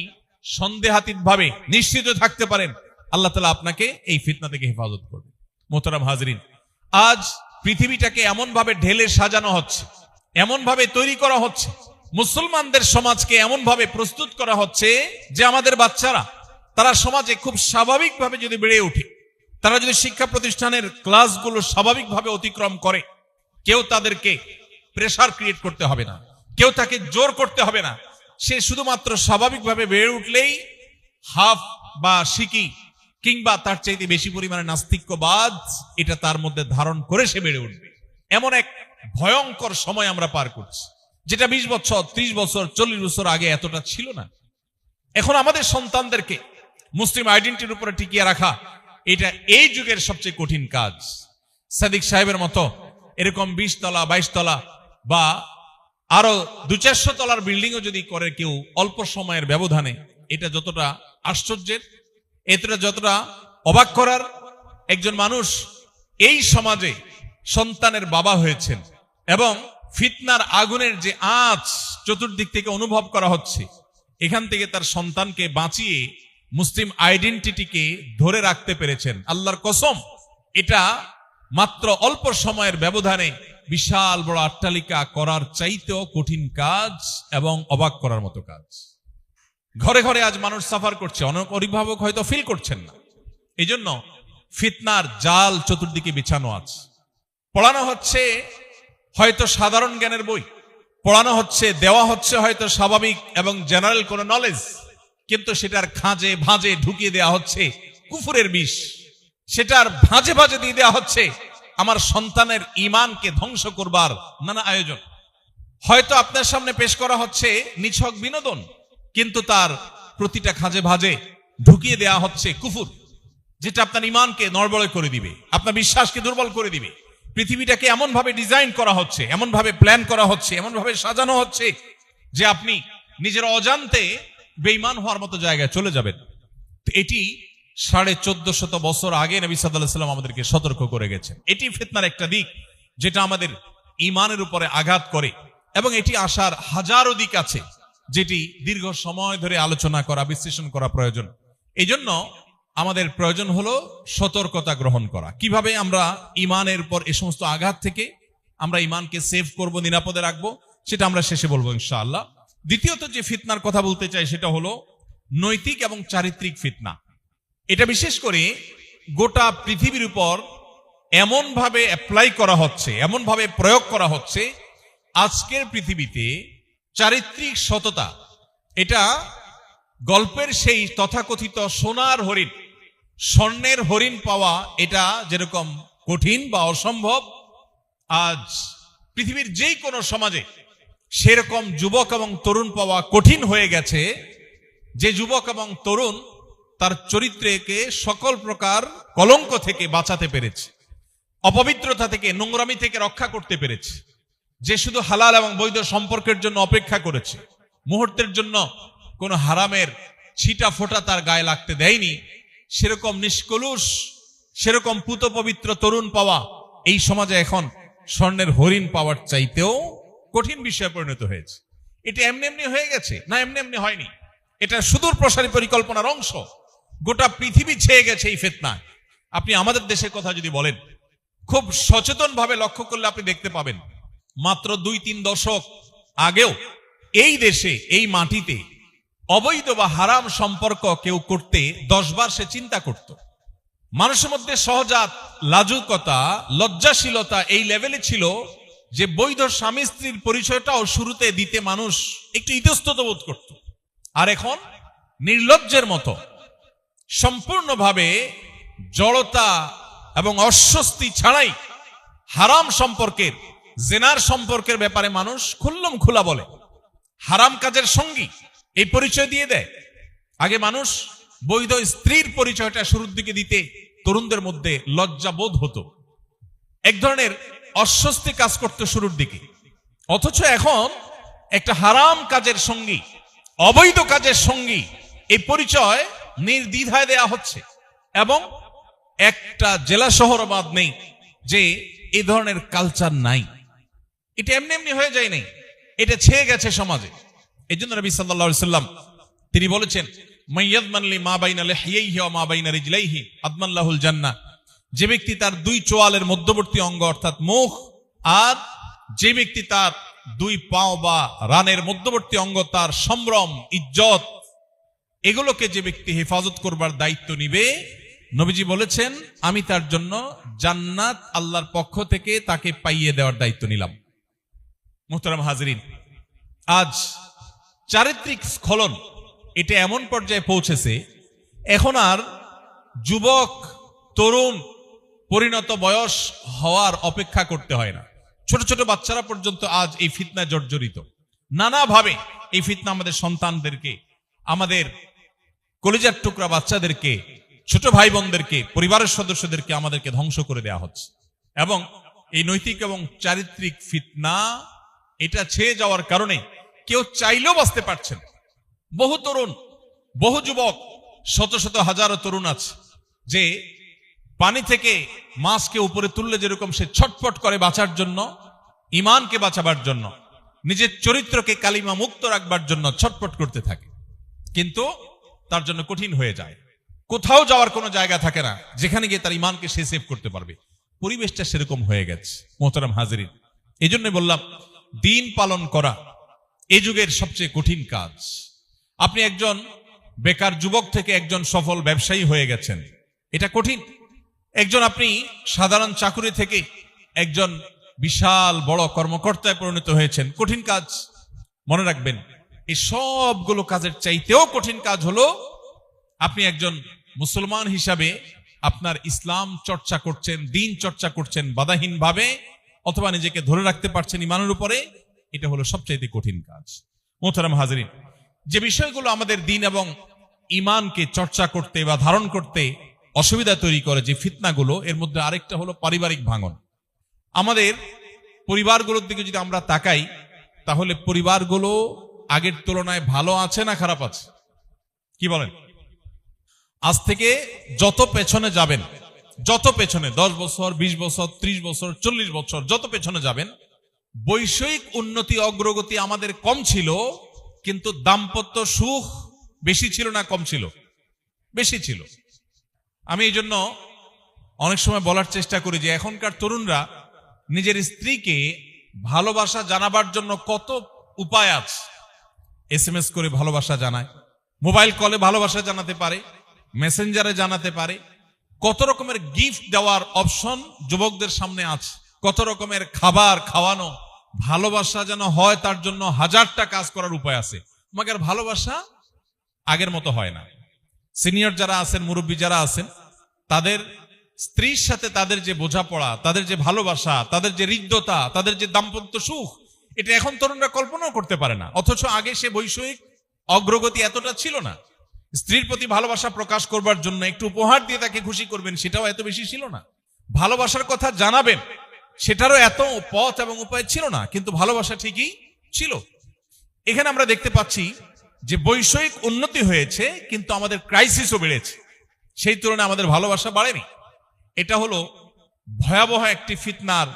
সন্দেহাতীত ভাবে নিশ্চিত থাকতে পারেন আল্লাহ তাআলা আপনাকে এই ফিতনা থেকে হেফাজত করবে। মোহতারাম হাজরিন, আজ পৃথিবীটাকে এমন ভাবে ঢেলে সাজানো হচ্ছে, এমন ভাবে তৈরি করা হচ্ছে, মুসলমানদের সমাজকে এমন ভাবে প্রস্তুত করা হচ্ছে যে আমাদের বাচ্চারা, তারা সমাজে খুব স্বাভাবিকভাবে যদি বেড়ে ওঠে, তারা যদি শিক্ষা প্রতিষ্ঠানের ক্লাসগুলো স্বাভাবিকভাবে অতিক্রম করে, কেউ তাদেরকে প্রেসার ক্রিয়েট করতে হবে না, কেউ তাকে জোর করতে হবে না। সে শুধুমাত্র স্বাভাবিকভাবে বেড়ে উঠলেই হাফ বা সিকি কিংবা তার চাইতে বেশি পরিমাণে নাস্তিক্যবাদ এটা তার মধ্যে ধারণ করে সে বেড়ে উঠবে। এমন এক ভয়ঙ্কর সময় আমরা পার করছি, যেটা 20 বছর 30 বছর 40 বছর আগে এতটা ছিল না। এখন আমাদের সন্তানদেরকে মুসলিম আইডেন্টিটির উপরে টিকিয়ে রাখা, এটা এই যুগের সবচেয়ে কঠিন কাজ। সাদিক সাহেবের মতো এরকম 20 তলা 22 তলা বা আরো 200-400 তলার বিল্ডিংও যদি করে কেউ অল্প সময়ের ব্যবধানে, এটা যতটা আশ্চর্যের, এটা যতটা অবাক করার। একজন মানুষ এই সমাজে সন্তানের বাবা হয়েছেন এবং ফিতনার আগুনের যে আঁচ চতুর্দিক থেকে অনুভব করা হচ্ছে, এখান থেকে তার সন্তানকে বাঁচিয়ে মুসলিম আইডেন্টিটিকে ধরে রাখতে পেরেছেন। আল্লাহর কসম, এটা মাত্র অল্প সময়ের ব্যবধানে বিশাল বড় অট্টালিকা করার চাইতেও কঠিন কাজ এবং অবাক করার মতো কাজ। ঘরে ঘরে আজ মানুষ সাফার করছে, অনেক অভিভাবক হয়তো ফিল করছেন না। এই জন্য ফিতনার জাল চতুর্দিকে বিছানো আছে। পড়ানো হচ্ছে হয়তো সাধারণ জ্ঞানের বই, পড়ানো হচ্ছে, দেওয়া হচ্ছে হয়তো স্বাভাবিক এবং জেনারেল কোন নলেজ, কিন্তু সেটার খাঁজে ভাঁজে ঢুকিয়ে দেওয়া হচ্ছে কুফুরের বিষ। সেটার ভাঁজে ভাঁজে দিয়ে দেওয়া হচ্ছে আমার সন্তানের ঈমানকে ধ্বংস করবার নানা আয়োজন। হয়তো আপনার সামনে পেশ করা হচ্ছে নিছক বিনোদন, কিন্তু তার প্রতিটা খাঁজে ভাঁজে ঢুকিয়ে দেওয়া হচ্ছে কুফুর, যেটা আপনার ঈমানকে নড়বড়ে করে দিবে, আপনার বিশ্বাসকে দুর্বল করে দিবে। পৃথিবীটাকে এমন ভাবে ডিজাইন করা হচ্ছে, এমন ভাবে প্ল্যান করা হচ্ছে, এমন ভাবে সাজানো হচ্ছে যে আপনি নিজের অজান্তে বেঈমান হওয়ার মতো জায়গায় চলে যাবেন। এটি 1450 বছর আগে নবী সাল্লাল্লাহু আলাইহি ওয়াসাল্লাম আমাদেরকে সতর্ক করে গেছেন। এটি ফিতনার একটা দিক যেটা আমাদের ঈমানের উপরে আঘাত করে, এবং এটি আসার হাজারো দিক আছে যেটি দীর্ঘ সময় ধরে আলোচনা করা, বিশ্লেষণ করা প্রয়োজন। এই জন্য আমাদের প্রয়োজন হলো সতর্কতা গ্রহণ করা। কিভাবে আমরা ঈমানের উপর এই সমস্ত আঘাত থেকে আমরা ঈমানকে সেভ করব, নিরাপদে রাখবো, সেটা আমরা শেষে বলবো ইনশাআল্লাহ। দ্বিতীয়ত যে ফিতনার কথা বলতে চাই সেটা হলো নৈতিক এবং চারিত্রিক ফিতনা। এটা বিশেষ করে গোটা পৃথিবীর উপর এমন ভাবে অ্যাপ্লাই করা হচ্ছে, এমন ভাবে প্রয়োগ করা হচ্ছে, আজকের পৃথিবীতে চারিত্রিক সততা এটা গল্পের সেই তথাকথিত সোনার হরিণ, স্বর্ণের হরিণ পাওয়া এটা যেরকম কঠিন বা অসম্ভব, আজ পৃথিবীর যেই কোনো সমাজে সেরকম যুবক এবং তরুণ পাওয়া কঠিন হয়ে গেছে। যে যুবক এবং তরুণ তার চরিত্রকে সকল প্রকার কলঙ্ক থেকে বাঁচাতে পেরেছে, অপবিত্রতা থেকে, নোংরামি থেকে রক্ষা করতে পেরেছে, যে শুধু হালাল এবং বৈধ সম্পর্কের জন্য অপেক্ষা করেছে, মুহূর্তের জন্য কোন হারামের ছিটা ফোঁটা তার গায়ে লাগতে দেয়নি, সেরকম নিষ্কলুষ, সেরকম পুত পবিত্র তরুণ পাওয়া এই সমাজে এখন স্বর্ণের হরিণ পাওয়ার চাইতেও কঠিন বিষয়ে পরিণত হয়েছে। এটা এমনি এমনি হয়ে গেছে না, এমনি এমনি হয়নি, এটা সুদূর প্রসারী পরিকল্পনার অংশ। গোটা পৃথিবী ছেয়ে গেছে এই ফিতনায়। আপনি আমাদের দেশের কথা যদি বলেন, খুব সচেতন ভাবে লক্ষ্য করলে আপনি দেখতে পাবেন মাত্র 2-3 দশক আগেও এই দেশে, এই মাটিতে অবৈধ বা হারাম সম্পর্ক কেউ করতে 10 বার সে চিন্তা করত। মানুষের মধ্যে সহজাত লাজুকতা, লজ্জাশীলতা এই লেভেলে ছিল যে বৈধ স্বামী স্ত্রীর পরিচয়টাও শুরুতে দিতে মানুষ একটু ইতস্তত বোধ করত। আর এখন নির্লজ্জের মতো সম্পূর্ণভাবে জড়তা এবং অস্বস্তি ছাড়াই হারাম সম্পর্কের, জেনার সম্পর্কের ব্যাপারে মানুষ খুল্লম খোলা বলে, হারাম কাজের সঙ্গী এই পরিচয় দিয়ে দেয়। আগে মানুষ বৈধ স্ত্রীর পরিচয়টা শুরুর দিকে দিতে তরুণদের মধ্যে লজ্জা বোধ হতো, এক ধরনের অস্বস্তি কাজ করতে শুরুর দিকে। অথচ এখন একটা হারাম কাজের সঙ্গী, অবৈধ কাজের সঙ্গী এই পরিচয় নির্দ্বিধায় দেয়া হচ্ছে, এবং একটা জেলা শহর বাদ নেই যে এই ধরনের কালচার নাই। এটা এমনি এমনি হয়ে যায় নাই, এটা ছেয়ে গেছে সমাজে। এই জন্য নবী সাল্লাল্লাহু আলাইহি ওয়াসাল্লাম তিনি বলেছেন, মাইয়াদমানলি মা বাইনা লিহিয়াইহি ওয়া মা বাইনা রিজলাইহি আদমান লাহুল জান্নাহ। যে ব্যক্তি তার 2 চোয়ালের মধ্যবর্তী অঙ্গ অর্থাৎ মুখ, আর যে ব্যক্তি তার 2 পাও বা রানের মধ্যবর্তী অঙ্গ, তার সম্ভ্রম, ইজ্জত, এগুলোকে যে ব্যক্তি হেফাজত করবার দায়িত্ব নিবে, নবীজি বলেছেন আমি তার জন্য জান্নাত আল্লাহর পক্ষ থেকে তাকে পাইয়ে দেওয়ার দায়িত্ব নিলাম। মুহতারাম হাজরিন, আজ চারিত্রিক স্খলন এটা এমন পর্যায়ে পৌঁছেছে, এখন আর যুবক, তরুণ, পরিণত বয়স হওয়ার অপেক্ষা করতে হয় না। ছোট ছোট বাচ্চারা পর্যন্ত আজ এই ফিতনায় জর্জরিত। নানাভাবে এই ফিতনা আমাদের সন্তানদেরকে, আমাদের কলিজার টুকরা বাচ্চাদেরকে, ছোট ভাই বোনদেরকে, পরিবারের সদস্যদেরকে আমাদেরকে ধ্বংস করে দেওয়া হচ্ছে। এবং এই নৈতিক এবং চারিত্রিক ফিতনা এটা ছেয়ে যাওয়ার কারণে কেউ চাইলেও বাঁচতে পারছেন। বহু তরুণ, বহু যুবক, শত শত হাজারো তরুণ আছে যে পানি থেকে মাছকে উপরে তুললে যেরকম সে ছটফট করে বাঁচার জন্য, ইমানকে বাঁচাবার জন্য, নিজের চরিত্রকে কালিমা মুক্ত রাখবার জন্য ছটফট করতে থাকে, কিন্তু তার জন্য কঠিন হয়ে যায়। কোথাও যাওয়ার কোনো জায়গা থাকে না যেখানে গিয়ে তার ইমানকে সে সেভ করতে পারবে। পরিবেশটা সেরকম হয়ে গেছে মোহতারাম হাজিরিন। এই জন্য বললাম, দিন পালন করা এই যুগের সবচেয়ে কঠিন কাজ। আপনি একজন বেকার যুবক থেকে একজন সফল ব্যবসায়ী হয়ে গেছেন, এটা কঠিন। একজন আপনি সাধারণ চাকুরি থেকে একজন বিশাল বড় কর্মকর্তায় পরিণত হয়েছেন, কঠিন কাজ। মনে রাখবেন, এই সবগুলো কাজের চাইতেও কঠিন কাজ হলো আপনি একজন মুসলমান হিসাবে আপনার ইসলাম চর্চা করছেন, দিন চর্চা করছেন বাধাহীন ভাবে, অথবা নিজেকে ধরে রাখতে পারছেন ইমানের উপরে। এটা হলো সবচাইতে কঠিন কাজ। মোহতারাম হাজিরিন, যে বিষয়গুলো আমাদের দিন এবং ইমানকে চর্চা করতে বা ধারণ করতে অসুবিধা তৈরি করে, যে ফিতনাগুলো, এর মধ্যে আরেকটা হলো পারিবারিক ভাঙন। আমাদের পরিবারগুলোর দিকে যদি আমরা তাকাই, তাহলে পরিবারগুলো আগের তুলনায় ভালো আছে না খারাপ আছে? কি বলেন? আজ থেকে যত পেছনে যাবেন, যত পেছনে 10 বছর, 20 বছর, 30 বছর, 40 বছর যত পেছনে যাবেন, বৈষয়িক উন্নতি অগ্রগতি আমাদের কম ছিল, কিন্তু দাম্পত্য সুখ বেশি ছিল না কম ছিল? বেশি ছিল। আমি এই জন্য অনেক সময় বলার চেষ্টা করি যে এখনকার তরুণরা নিজের স্ত্রীকে ভালোবাসা জানাবার জন্য কত উপায় আছে। SMS করে ভালোবাসা জানায়, মোবাইল কলে ভালোবাসা জানাতে পারে, মেসেঞ্জারে জানাতে পারে, কত রকমের গিফট দেওয়ার অপশন যুবকদের সামনে আছে, কত রকমের খাবার খাওয়ানো, ভালোবাসা যেন হয় তার জন্য হাজারটা কাজ করার উপায় আছে। মাগার ভালোবাসা আগের মতো হয় না। সিনিয়র যারা আছেন, মুরব্বী যারা আছেন, তাদের স্ত্রীর সাথে তাদের যে বোঝাপড়া, তাদের যে ভালোবাসা, তাদের যে হৃদ্যতা, তাদের যে দাম্পত্য সুখ, এটা এখন তরুণরা কল্পনাও করতে পারে না। অথচ আগে সে বৈষয়িক অগ্রগতি এতটা ছিল না। স্ত্রীর প্রতি ভালোবাসা প্রকাশ করবার জন্য একটু উপহার দিয়ে তাকে খুশি করবেন, সেটাও এত বেশি ছিল না। ভালোবাসার কথা জানাবেন, সেটারও এত পথ এবং উপায় ছিল না, কিন্তু ভালোবাসা ঠিকই ছিল। এখানে আমরা দেখতে পাচ্ছি যে বৈষয়িক উন্নতি হয়েছে, কিন্তু আমাদের ক্রাইসিসও বেড়েছে। সেই তুলনায় আমাদের ভালোবাসা বাড়েনি। এটা হলো ভয়াবহ একটি ফিতনার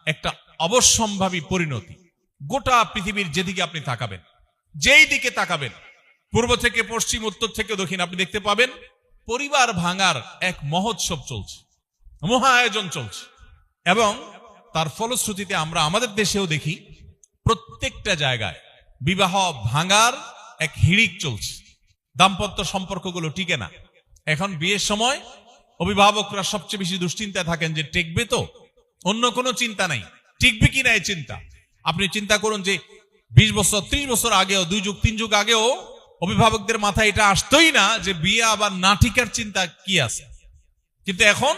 একটা অবশ্যম্ভাবী পরিণতি। গোটা পৃথিবীর যেদিকে আপনি তাকাবেন, যেই দিকে তাকাবেন, পূর্ব থেকে পশ্চিম, উত্তর থেকে দক্ষিণ, আপনি দেখতে পাবেন পরিবার ভাঙার এক মহোৎসব চলছে, মহা আয়োজন চলছে। এবং তার ফলশ্রুতিতে আমরা আমাদের দেশেও দেখি প্রত্যেকটা জায়গায় বিবাহ ভাঙার এক হিড়িক চলছে। দাম্পত্য সম্পর্কগুলো টিকে না। এখন বিয়ের সময় অভিভাবকরা সবচেয়ে বেশি দুশ্চিন্তায় থাকেন যে টিকবে তো, অন্য কোনো চিন্তা নাই, টিকবে কিনা এই চিন্তা। আপনি চিন্তা করুন যে 20 বছর 30 বছর আগেও, 2 যুগ 3 যুগ আগেও অভিভাবকদের মাথায় এটা আসতোই না যে বিয়ে আবার না টিকার চিন্তা কি আছে। কিন্তু এখন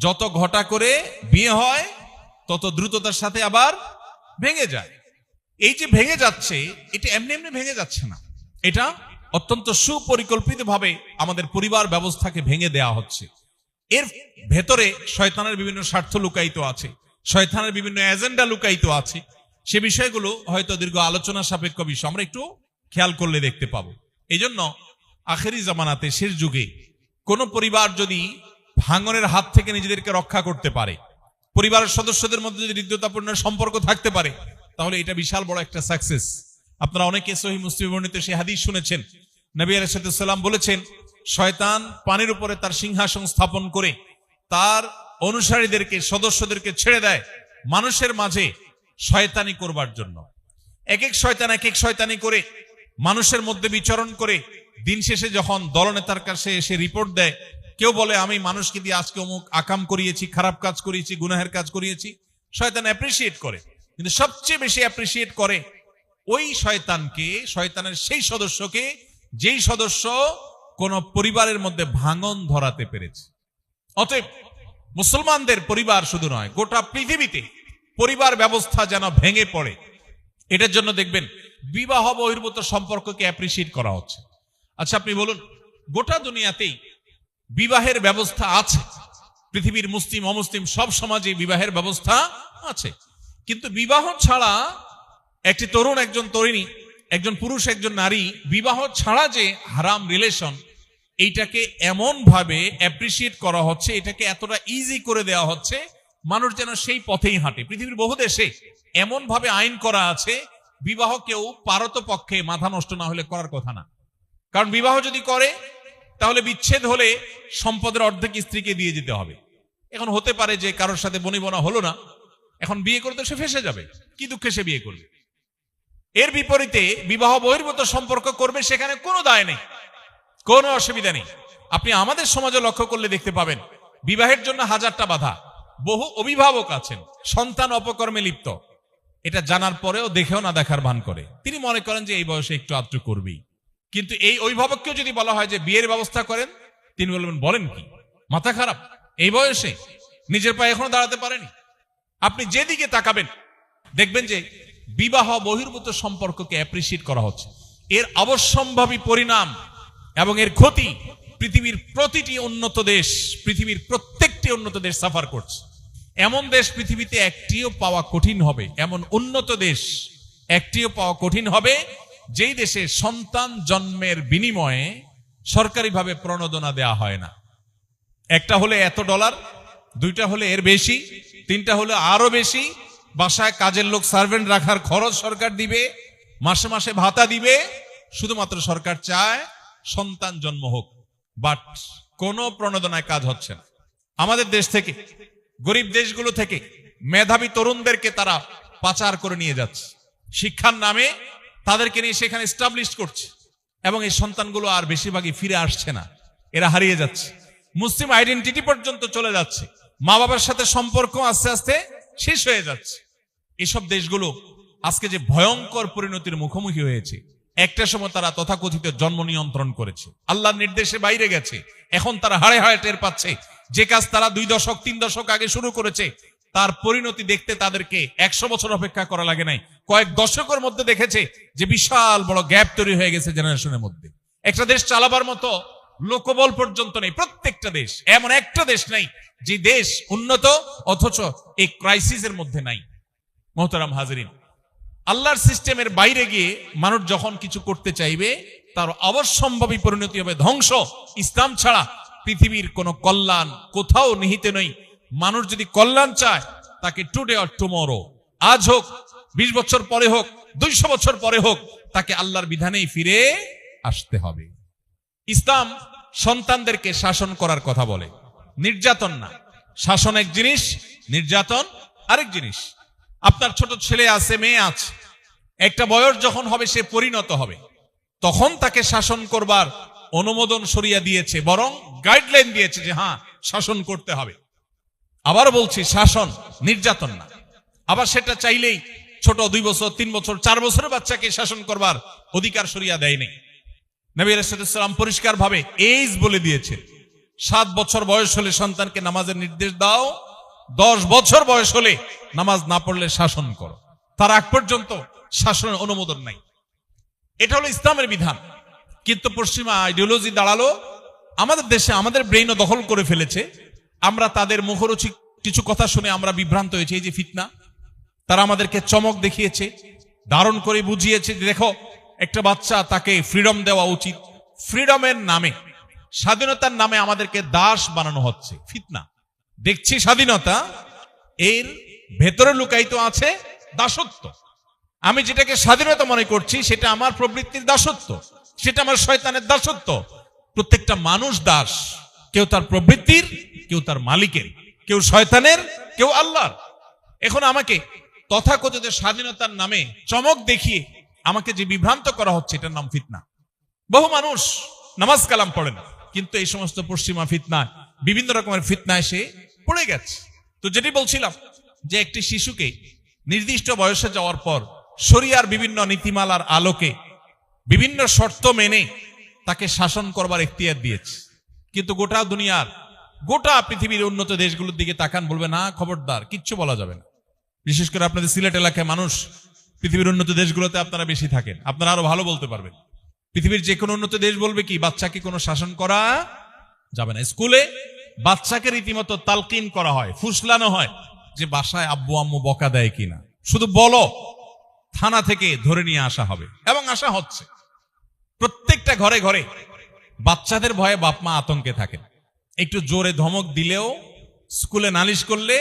যত ঘটা করে বিয়ে হয়, তত দ্রুততার সাথে আবার ভেঙে যায়। এই যে ভেঙে যাচ্ছে, এটা এমনি এমনি ভেঙে যাচ্ছে না, এটা অত্যন্ত সুপরিকল্পিতভাবে আমাদের পরিবার ব্যবস্থাকে ভেঙে দেওয়া হচ্ছে। এর ভেতরে শয়তানের বিভিন্ন স্বার্থ লুকায়িত আছে, শয়তানের বিভিন্ন এজেন্ডা লুকায়িত আছে। সে বিষয়গুলো হয়তো দীর্ঘ আলোচনা সাপেক্ষ বিষয়, আমরা একটু খেয়াল করলে দেখতে পাবো। এই জন্য আখেরি জামানাতে, শেষ যুগে, কোন পরিবার যদি ভাঙনের হাত থেকে নিজেদেরকে রক্ষা করতে পারে, পরিবারের সদস্যদের মধ্যে যদি হৃদ্যতাপূর্ণ সম্পর্ক থাকতে পারে, তাহলে এটা বিশাল বড় একটা সাকসেস। আপনারা অনেকে সহিহ মুসলিম বর্ণিত সেই হাদিস শুনেছেন। নবী আলাইহিস সালাম বলেছেন, শয়তান পানির উপরে তার সিংহাসন স্থাপন করে তার অনুসারীদেরকে, সদস্যদেরকে ছেড়ে দেয় মানুষের মাঝে শয়তানি করবার জন্য। এক এক শয়তান এক এক শয়তানি করে মানুষের মধ্যে বিচরণ করে দিন শেষে যখন দলনেতার কাছে এসে রিপোর্ট দেয়, কেউ বলে আমি মানুষকে দিয়ে আজকে অমুক আকাম করিয়েছি, খারাপ কাজ করিয়েছি, গুনাহের কাজ করিয়েছি, শয়তান অ্যাপ্রিসিয়েট করে। কিন্তু সবচেয়ে বেশি অ্যাপ্রিসিয়েট করে ওই শয়তানকে, শয়তানের সেই সদস্যকে, যেই সদস্য কোন পরিবারের মধ্যে ভাঙন ধরাতে পেরেছে। অতএব মুসলমানদের পরিবার শুধু নয়, গোটা পৃথিবীতে পরিবার ব্যবস্থা যেন ভেঙে পড়ে, এটার জন্য দেখবেন বিবাহ বহির্ভূত সম্পর্ককে অ্যাপ্রিসিয়েট করা হচ্ছে। আচ্ছা, আপনি বলুন, গোটা দুনিয়াতেই বিবাহের ব্যবস্থা আছে, পৃথিবীর মুসলিম অমুসলিম সব সমাজে বিবাহের ব্যবস্থা আছে, কিন্তু বিবাহ ছাড়া একটি তরুণ, একজন তরুণী, একজন পুরুষ, একজন নারী বিবাহ ছাড়া যে হারাম রিলেশন, এইটাকে এমন ভাবে অ্যাপ্রিসিয়েট করা হচ্ছে, এটাকে এতটা ইজি করে দেওয়া হচ্ছে, মানুষ যেন সেই পথেই হাঁটে। পৃথিবীর বহু দেশে এমন ভাবে আইন করা আছে, বিবাহ কেউ পারতপক্ষে মাথা নষ্ট না হলে করার কথা না। কারণ বিবাহ যদি করে তাহলে বিচ্ছেদ হলে সম্পদের অর্ধেক স্ত্রীকে দিয়ে যেতে হবে। এখন হতে পারে যে কারোর সাথে বনিবনা হলো না, এখন বিয়ে করে তো সে ফেসে যাবে, কি দুঃখে সে বিয়ে করবে। এর বিপরীতে বিবাহ বহির্ভূত সম্পর্ক করবে, সেখানে কোনো দায় নেই, কোনো অসুবিধা নেই। আপনি আমাদের সমাজে লক্ষ্য করলে দেখতে পাবেন বিবাহের জন্য হাজারটা বাধা। বহু অভিভাবক আছেন সন্তান অপকর্মে লিপ্ত, এটা জানার পরেও দেখেও না দেখার ভান করে। তিনি মনে করেন যে এই বয়সে একটু আধটু করবেই, কিন্তু এই অভিভাবককেও যদি বলা হয় যে বিয়ের ব্যবস্থা করেন, তিনি বলবেন বলেন কি, মাথা খারাপ, এই বয়সে নিজের পায়ে এখনো দাঁড়াতে পারেনি। আপনি যেদিকে তাকাবেন দেখবেন যে বিবাহ বহির্ভূত সম্পর্ককে অ্যাপ্রিসিয়েট করা হচ্ছে। এর অবশ্যম্ভাবী পরিণাম এবং এর ক্ষতি পৃথিবীর প্রতিটি উন্নত দেশ, পৃথিবীর প্রত্যেকটি উন্নত দেশ সাফার করছে। এমন দেশ পৃথিবীতে একটিও পাওয়া কঠিন হবে, এমন উন্নত দেশ একটিও পাওয়া কঠিন হবে যেই দেশে সন্তান জন্মের বিনিময়ে সরকারিভাবে প্রণোদনা দেয়া হয় না। একটা হলে এত ডলার, দুইটা হলে এর বেশি, তিনটা হলে আরো বেশি, বাসায় কাজের লোক সার্ভেন্ট রাখার খরচ সরকার দিবে, মাসে মাসে ভাতা দিবে, শুধুমাত্র সরকার চায় সন্তান জন্ম হোক, বাট কোনো প্রণোদনায় কাজ হচ্ছে না। আমাদের দেশ থেকে, গরিব দেশগুলো থেকে মেধাবী তরুণদেরকে তারা পাচার করে নিয়ে যাচ্ছে, শিক্ষার নামে তাদেরকে নিয়ে সেখানে এস্টাবলিশ করছে, এবং এই সন্তানগুলো আর বেশিরভাগই ফিরে আসছে না, এরা হারিয়ে যাচ্ছে, মুসলিম আইডেন্টিটি পর্যন্ত চলে যাচ্ছে, মা বাবার সাথে সম্পর্ক আস্তে আস্তে শেষ হয়ে যাচ্ছে। এসব দেশগুলো আজকে যে ভয়ঙ্কর পরিণতির মুখোমুখি হয়েছে, একটা সময় তারা তথাকথিত জন্ম নিয়ন্ত্রণ করেছে, আল্লাহর নির্দেশে বাইরে গেছে, এখন তারা হাড়ে হাড়ে টের পাচ্ছে যে কাজ তারা 2 দশক 3 দশক আগে শুরু করেছে, তার পরিণতি দেখতে তাদেরকে 100 বছর অপেক্ষা করা লাগে নাই, কয়েক দশকের মধ্যে দেখেছে যে বিশাল বড় গ্যাপ তৈরি হয়ে গেছে জেনারেশনের মধ্যে। একটা দেশ চালাবার মতো লোকবল পর্যন্ত নেই, প্রত্যেকটা দেশ, এমন একটা দেশ নাই যে দেশ উন্নত অথচ এই ক্রাইসিসের মধ্যে নাই। মোহতারাম হাজিরিন, আল্লাহর সিস্টেমের বাইরে গিয়ে মানুষ যখন কিছু করতে চাইবে, তার অবশ্যম্ভাবী পরিণতি হবে ধ্বংস। ইসলাম ছাড়া পৃথিবীর কোনো কল্যাণ কোথাও নিহিত নেই। মানুষ যদি কল্যাণ চায়, তাকে টুডে অর টুমরো, আজ হোক, 20 বছর পরে হোক, 200 বছর পরে হোক, তাকে আল্লাহর বিধানেই ফিরে আসতে হবে। ইসলাম সন্তানদেরকে শাসন করার কথা বলে, নির্যাতন না। শাসন এক জিনিস, নির্যাতন আরেক জিনিস। আপনার ছোট ছেলে আছে, মেয়ে আছে, একটা বয়স যখন হবে সে পরিণত হবে, তখন তাকে শাসন করবার অনুমোদন শরিয়া দিয়েছে, বরং গাইডলাইন দিয়েছে যে হ্যাঁ শাসন করতে হবে। আবার বলছি, শাসন, নির্যাতন না। আবার সেটা চাইলেই ছোট 2 বছর 3 বছর 4 বছরের বাচ্চাকে শাসন করবার অধিকার শরিয়া দেয়নি। নবী রাসূলুল্লাহ সাল্লাল্লাহু আলাইহি ওয়াসাল্লাম পরিষ্কার ভাবে এজ বলে দিয়েছে, 7 বছর বয়স হলে সন্তানকে নামাজের নির্দেশ দাও, 10 বছর বয়স হলে নামাজ না পড়লে শাসন করো, তার আগ পর্যন্ত শাসনের অনুমোদন নাই। এটা হলো ইসলামের বিধান। কিন্তু পশ্চিমা আইডিওলজি দাঁড়ালো আমাদের দেশে, আমাদের ব্রেইনও দখল করে ফেলেছে। আমরা তাদের মুখরোচী কিছু কথা শুনে আমরা বিভ্রান্ত হয়েছি। এই যে ফিতনা, তারা আমাদেরকে চমক দেখিয়েছে, ধারণ করে বুঝিয়েছে যে দেখো একটা বাচ্চা, তাকে ফ্রিডম দেওয়া উচিত। ফ্রিডমের নামে, স্বাধীনতার নামে আমাদেরকে দাস বানানো হচ্ছে। ফিতনা দেখছি, স্বাধীনতা, এর ভেতরে লুকায়িত আছে দাসত্ব। আমি যেটাকে স্বাধীনতা মনে করছি সেটা আমার প্রবৃত্তির দাসত্ব, সেটা আমার শয়তানের দাসত্ব। প্রত্যেকটা মানুষ দাস, কেউ তার প্রবৃত্তির, কেউ তার মালিকের, কেউ শয়তানের, কেউ আল্লাহর। এখন আমাকে তথাকথিত স্বাধীনতার নামে চমক দেখিয়ে আমাকে যে বিভ্রান্ত করা হচ্ছে, এটার নাম ফিতনা। বহু মানুষ নামাজ কালাম পড়েন, কিন্তু এই সমস্ত পশ্চিমা ফিতনা, বিভিন্ন রকমের ফিতনা এসে পড়ে গেছে। তো যেটি বলছিলাম যে একটি শিশুকে নির্দিষ্ট বয়সে যাওয়ার পর শরিয়ার বিভিন্ন নীতিমালার আলোকে বিভিন্ন শর্ত মেনে তাকে শাসন করবার এখতিয়ার দিয়েছে। কিন্তু গোটা পৃথিবীর উন্নত দেশগুলোর দিকে তাকান, বলবে না খবরদার, কিচ্ছু বলা যাবে না। বিশেষ করে আপনাদের সিলেট এলাকায় মানুষ, পৃথিবীর উন্নত দেশগুলোতে আপনারা বেশি থাকেন, আপনারা আরো ভালো বলতে পারবেন। পৃথিবীর যে কোনো উন্নত দেশ বলবে কি, বাচ্চাকে কোনো শাসন করা যাবে না। স্কুলে বাচ্চাকে রীতিমতো তালকিন করা হয়, ফুসলানো হয় যে বাসায় আব্বু আম্মু বকা দেয় কিনা, শুধু বলো, থানা থেকে ধরে নিয়ে আসা হবে, এবং আসা হচ্ছে। প্রত্যেকটা ঘরে ঘরে বাচ্চাদের ভয়ে বাপ মা আতঙ্কে থাকেন। একটু জোরে ধমক দিলেও, স্কুলে নালিশ করলে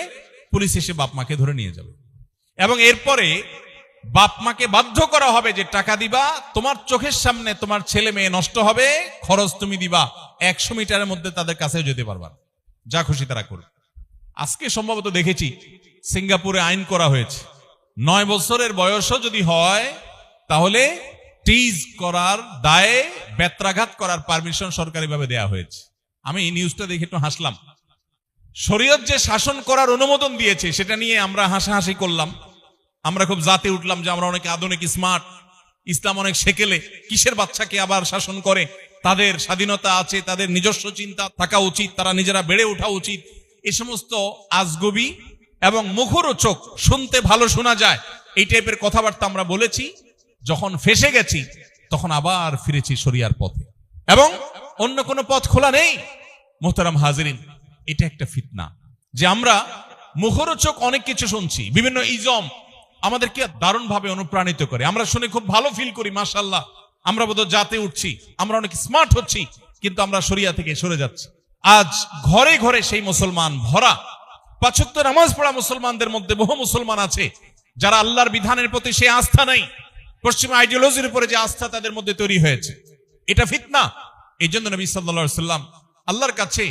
পুলিশ এসে বাপ মাকে ধরে নিয়ে যাবে, এবং এরপরে বাপ মাকে বাধ্য করা হবে যে টাকা দিবা, তোমার চোখের সামনে তোমার ছেলে মেয়ে নষ্ট হবে, খরচ তুমি দিবা, 100 মিটারের মধ্যে তাদের কাছেও যেতে পারবা, যা খুশি তারা করবে। আজকে সম্ভবত দেখেছি সিঙ্গাপুরে আইন করা হয়েছে, 9 বছরের বয়সও যদি হয় তাহলে টিজ করার দায়ে বেত্রাঘাত করার পারমিশন সরকারিভাবে দেয়া হয়েছে। আমি এই নিউজটা দেখে একটু হাসলাম। শরীয়ত যে শাসন করার অনুমোদন দিয়েছে সেটা নিয়ে আমরা হাসাহাসি করলাম, আমরা খুব জাতে উঠলাম যে আমরা অনেক আধুনিক, স্মার্ট, ইসলাম অনেক সেকেলে, কিসের বাচ্চাকে আবার শাসন করে, তাদের স্বাধীনতা আছে, তাদের নিজস্ব চিন্তা থাকা উচিত, তারা নিজেরা বেড়ে ওঠা উচিত। এই সমস্ত আজগবি এবং মুখরোচক, শুনতে ভালো শোনা যায়, এই টাইপের কথাবার্তা আমরা বলেছি। যখন ফেসে গেছি তখন আবার ফিরেছি শরিয়ার পথে, এবং অন্য কোনো পথ খোলা নেই। মোহতারাম হাজিরিন, এটা একটা ফিতনা যে আমরা মুখরোচক অনেক কিছু শুনছি, বিভিন্ন ইজম আমাদেরকে দারুণভাবে অনুপ্রাণিত করে, আমরা শুনে খুব ভালো ফিল করি, মাশাআল্লাহ আমরা বোধহয় জাতে উঠছি, আমরা অনেক স্মার্ট হচ্ছি, কিন্তু আমরা শরিয়া থেকে সরে যাচ্ছি। আজ ঘরে ঘরে সেই মুসলমান ভরা, 5 ওয়াক্ত নামাজ পড়া মুসলমানদের মধ্যে বহু মুসলমান আছে যারা আল্লাহর বিধানের প্রতি সেই আস্থা নাই, পশ্চিমা আইডিওলজির উপরে যে আস্থা তাদের মধ্যে তৈরি হয়েছে, এটা ফিতনা। এই জন্য নবী সাল্লাল্লাহু আলাইহি ওয়াসাল্লাম আল্লাহর কাছে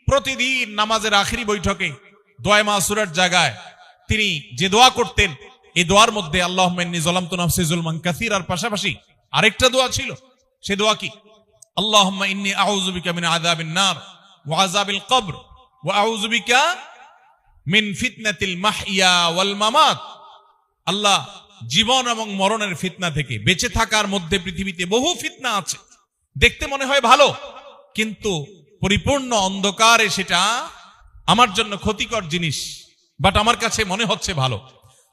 প্রতিদিন নামাজের আখিরি বৈঠকে দোয়া মাসুরার জায়গায় তিনি যে দোয়া করতেন, এই দোয়ার মধ্যে আল্লাহুম্মা ইন্নী যালামতু নাফসি যুলমান কাসীরার পাশাপাশি আরেকটা দোয়া ছিল। সে দোয়া কি? আল্লাহুম্মা ইন্নী আউযু বিকা মিন আযাবিন নার ওয়া আযাবিল কবর ওয়া আউযু বিকা মিন ফিতনাতিল মাহইয়া ওয়াল মামাত। আল্লাহ, জীবন এবং মরণের ফিতনা থেকে, বেঁচে থাকার মধ্যে পৃথিবীতে বহু ফিতনা আছে, দেখতে মনে হয় ভালো, কিন্তু পরিপূর্ণ অন্ধকারে সেটা আমার জন্য ক্ষতিকর জিনিস, বাট আমার কাছে মনে হচ্ছে ভালো।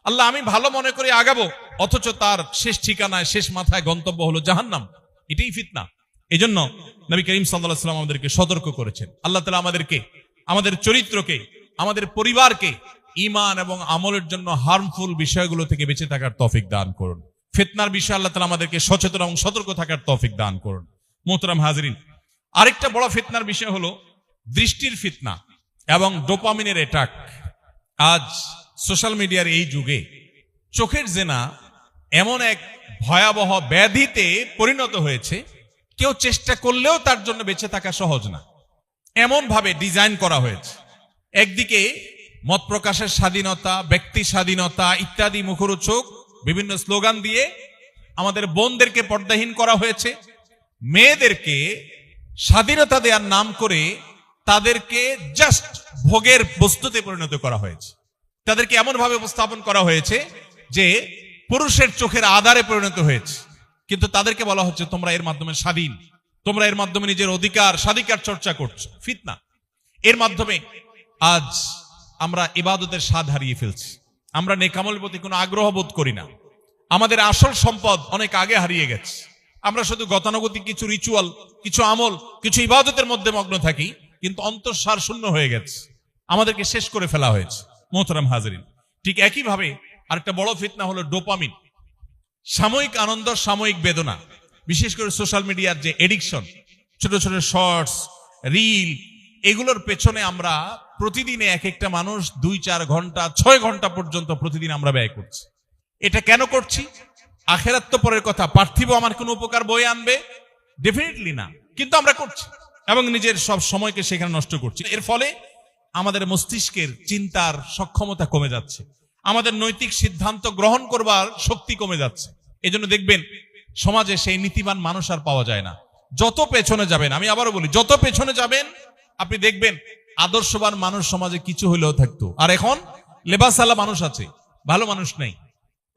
আল্লাহ, আমি ভালো মনে করে আগাবো, অথচ তার শেষ ঠিকানায়, শেষ মাথায় গন্তব্য হলো জাহান্নাম। এটাই ফিতনা। এই জন্য নবী করিম সাল্লাল্লাহু আলাইহি ওয়াসাল্লাম আমাদেরকে সতর্ক করেছেন। আল্লাহ তাআলা আমাদেরকে, আমাদের চরিত্রকে, আমাদের পরিবারকে ঈমান এবং আমলের জন্য হার্মফুল বিষয়গুলো থেকে বেঁচে থাকার তৌফিক দান করুন। ফিতনার বিষয়ে আল্লাহ তাআলা আমাদেরকে সচেতন এবং সতর্ক থাকার তৌফিক দান করুন। মুহতারাম হাজিরিন, আরেকটা বড় ফিতনার বিষয় হলো দৃষ্টির ফিতনা এবং ডোপামিনের অ্যাটাক। আজ সোশ্যাল মিডিয়ার এই যুগে চোখের জেনা এমন এক ভয়াবহ ব্যাধিতে পরিণত হয়েছে, কেউ চেষ্টা করলেও তার জন্য বেঁচে থাকা সহজ না, এমন ভাবে ডিজাইন করা হয়েছে। একদিকে মত প্রকাশের স্বাধীনতা, ব্যক্তি স্বাধীনতা ইত্যাদি মুখরোচক বিভিন্ন স্লোগান দিয়ে আমাদের বোনদেরকে পর্দাহীন করা হয়েছে, মেয়েদেরকে স্বাধীনতা দেওয়ার নাম করে তাদেরকে জাস্ট ভোগের বস্তুতে পরিণত করা হয়েছে। তাদেরকে এমন ভাবে উপস্থাপন করা হয়েছে যে পুরুষের চোখের আধারে পরিণত হয়েছে, কিন্তু তাদেরকে বলা হচ্ছে তোমরা এর মাধ্যমে স্বাধীন, তোমরা এর মাধ্যমে নিজের অধিকার স্বাধিকার চর্চা করছো। ফিতনা। এর মাধ্যমে আজ আমরা ইবাদতের স্বাদ হারিয়ে ফেলছি, আমরা নেকামলের প্রতি কোনো আগ্রহ বোধ করি না, আমাদের আসল সম্পদ অনেক আগে হারিয়ে গেছে। আমরা শুধু গতানুগতিক কিছু রিচুয়াল, কিছু আমল, কিছু ইবাদতের মধ্যে মগ্ন থাকি, কিন্তু অন্তঃসার শূন্য হয়ে গেছে, আমাদেরকে শেষ করে ফেলা হয়েছে। মোহতারাম হাজিরিন, ঠিক একইভাবে আরেকটা বড় ফিতনা হলো ডোপামিন, সাময়িক আনন্দ, সাময়িক বেদনা। বিশেষ করে সোশ্যাল মিডিয়ার যে এডিকশন, ছোট ছোট শর্টস, রিল, এগুলোর পেছনে আমরা প্রতিদিনে এক একটা মানুষ 2-4 ঘন্টা 6 ঘন্টা পর্যন্ত প্রতিদিন আমরা ব্যয় করছি। এটা কেন করছি? আখেরাত তো পরের কথা, পার্থিব আমার কোনো উপকার বয়ে আনবে? ডেফিনেটলি না, কিন্তু আমরা করছি এবং নিজের সব সময়কে সেখানে নষ্ট করছি। এর ফলে আমাদের মস্তিষ্কের চিন্তার সক্ষমতা কমে যাচ্ছে, আমাদের নৈতিক সিদ্ধান্ত গ্রহণ করবার শক্তি কমে যাচ্ছে। এজন্য দেখবেন সমাজে সেই নীতিবান মানুষ আর পাওয়া যায় না। যত পেছনে যাবেন, আমি আবারও বলি, যত পেছনে যাবেন আপনি দেখবেন আদর্শবান মানুষ সমাজে কিছু হলেও থাকতো, আর এখন লেবাসালা মানুষ আছে, ভালো মানুষ নেই।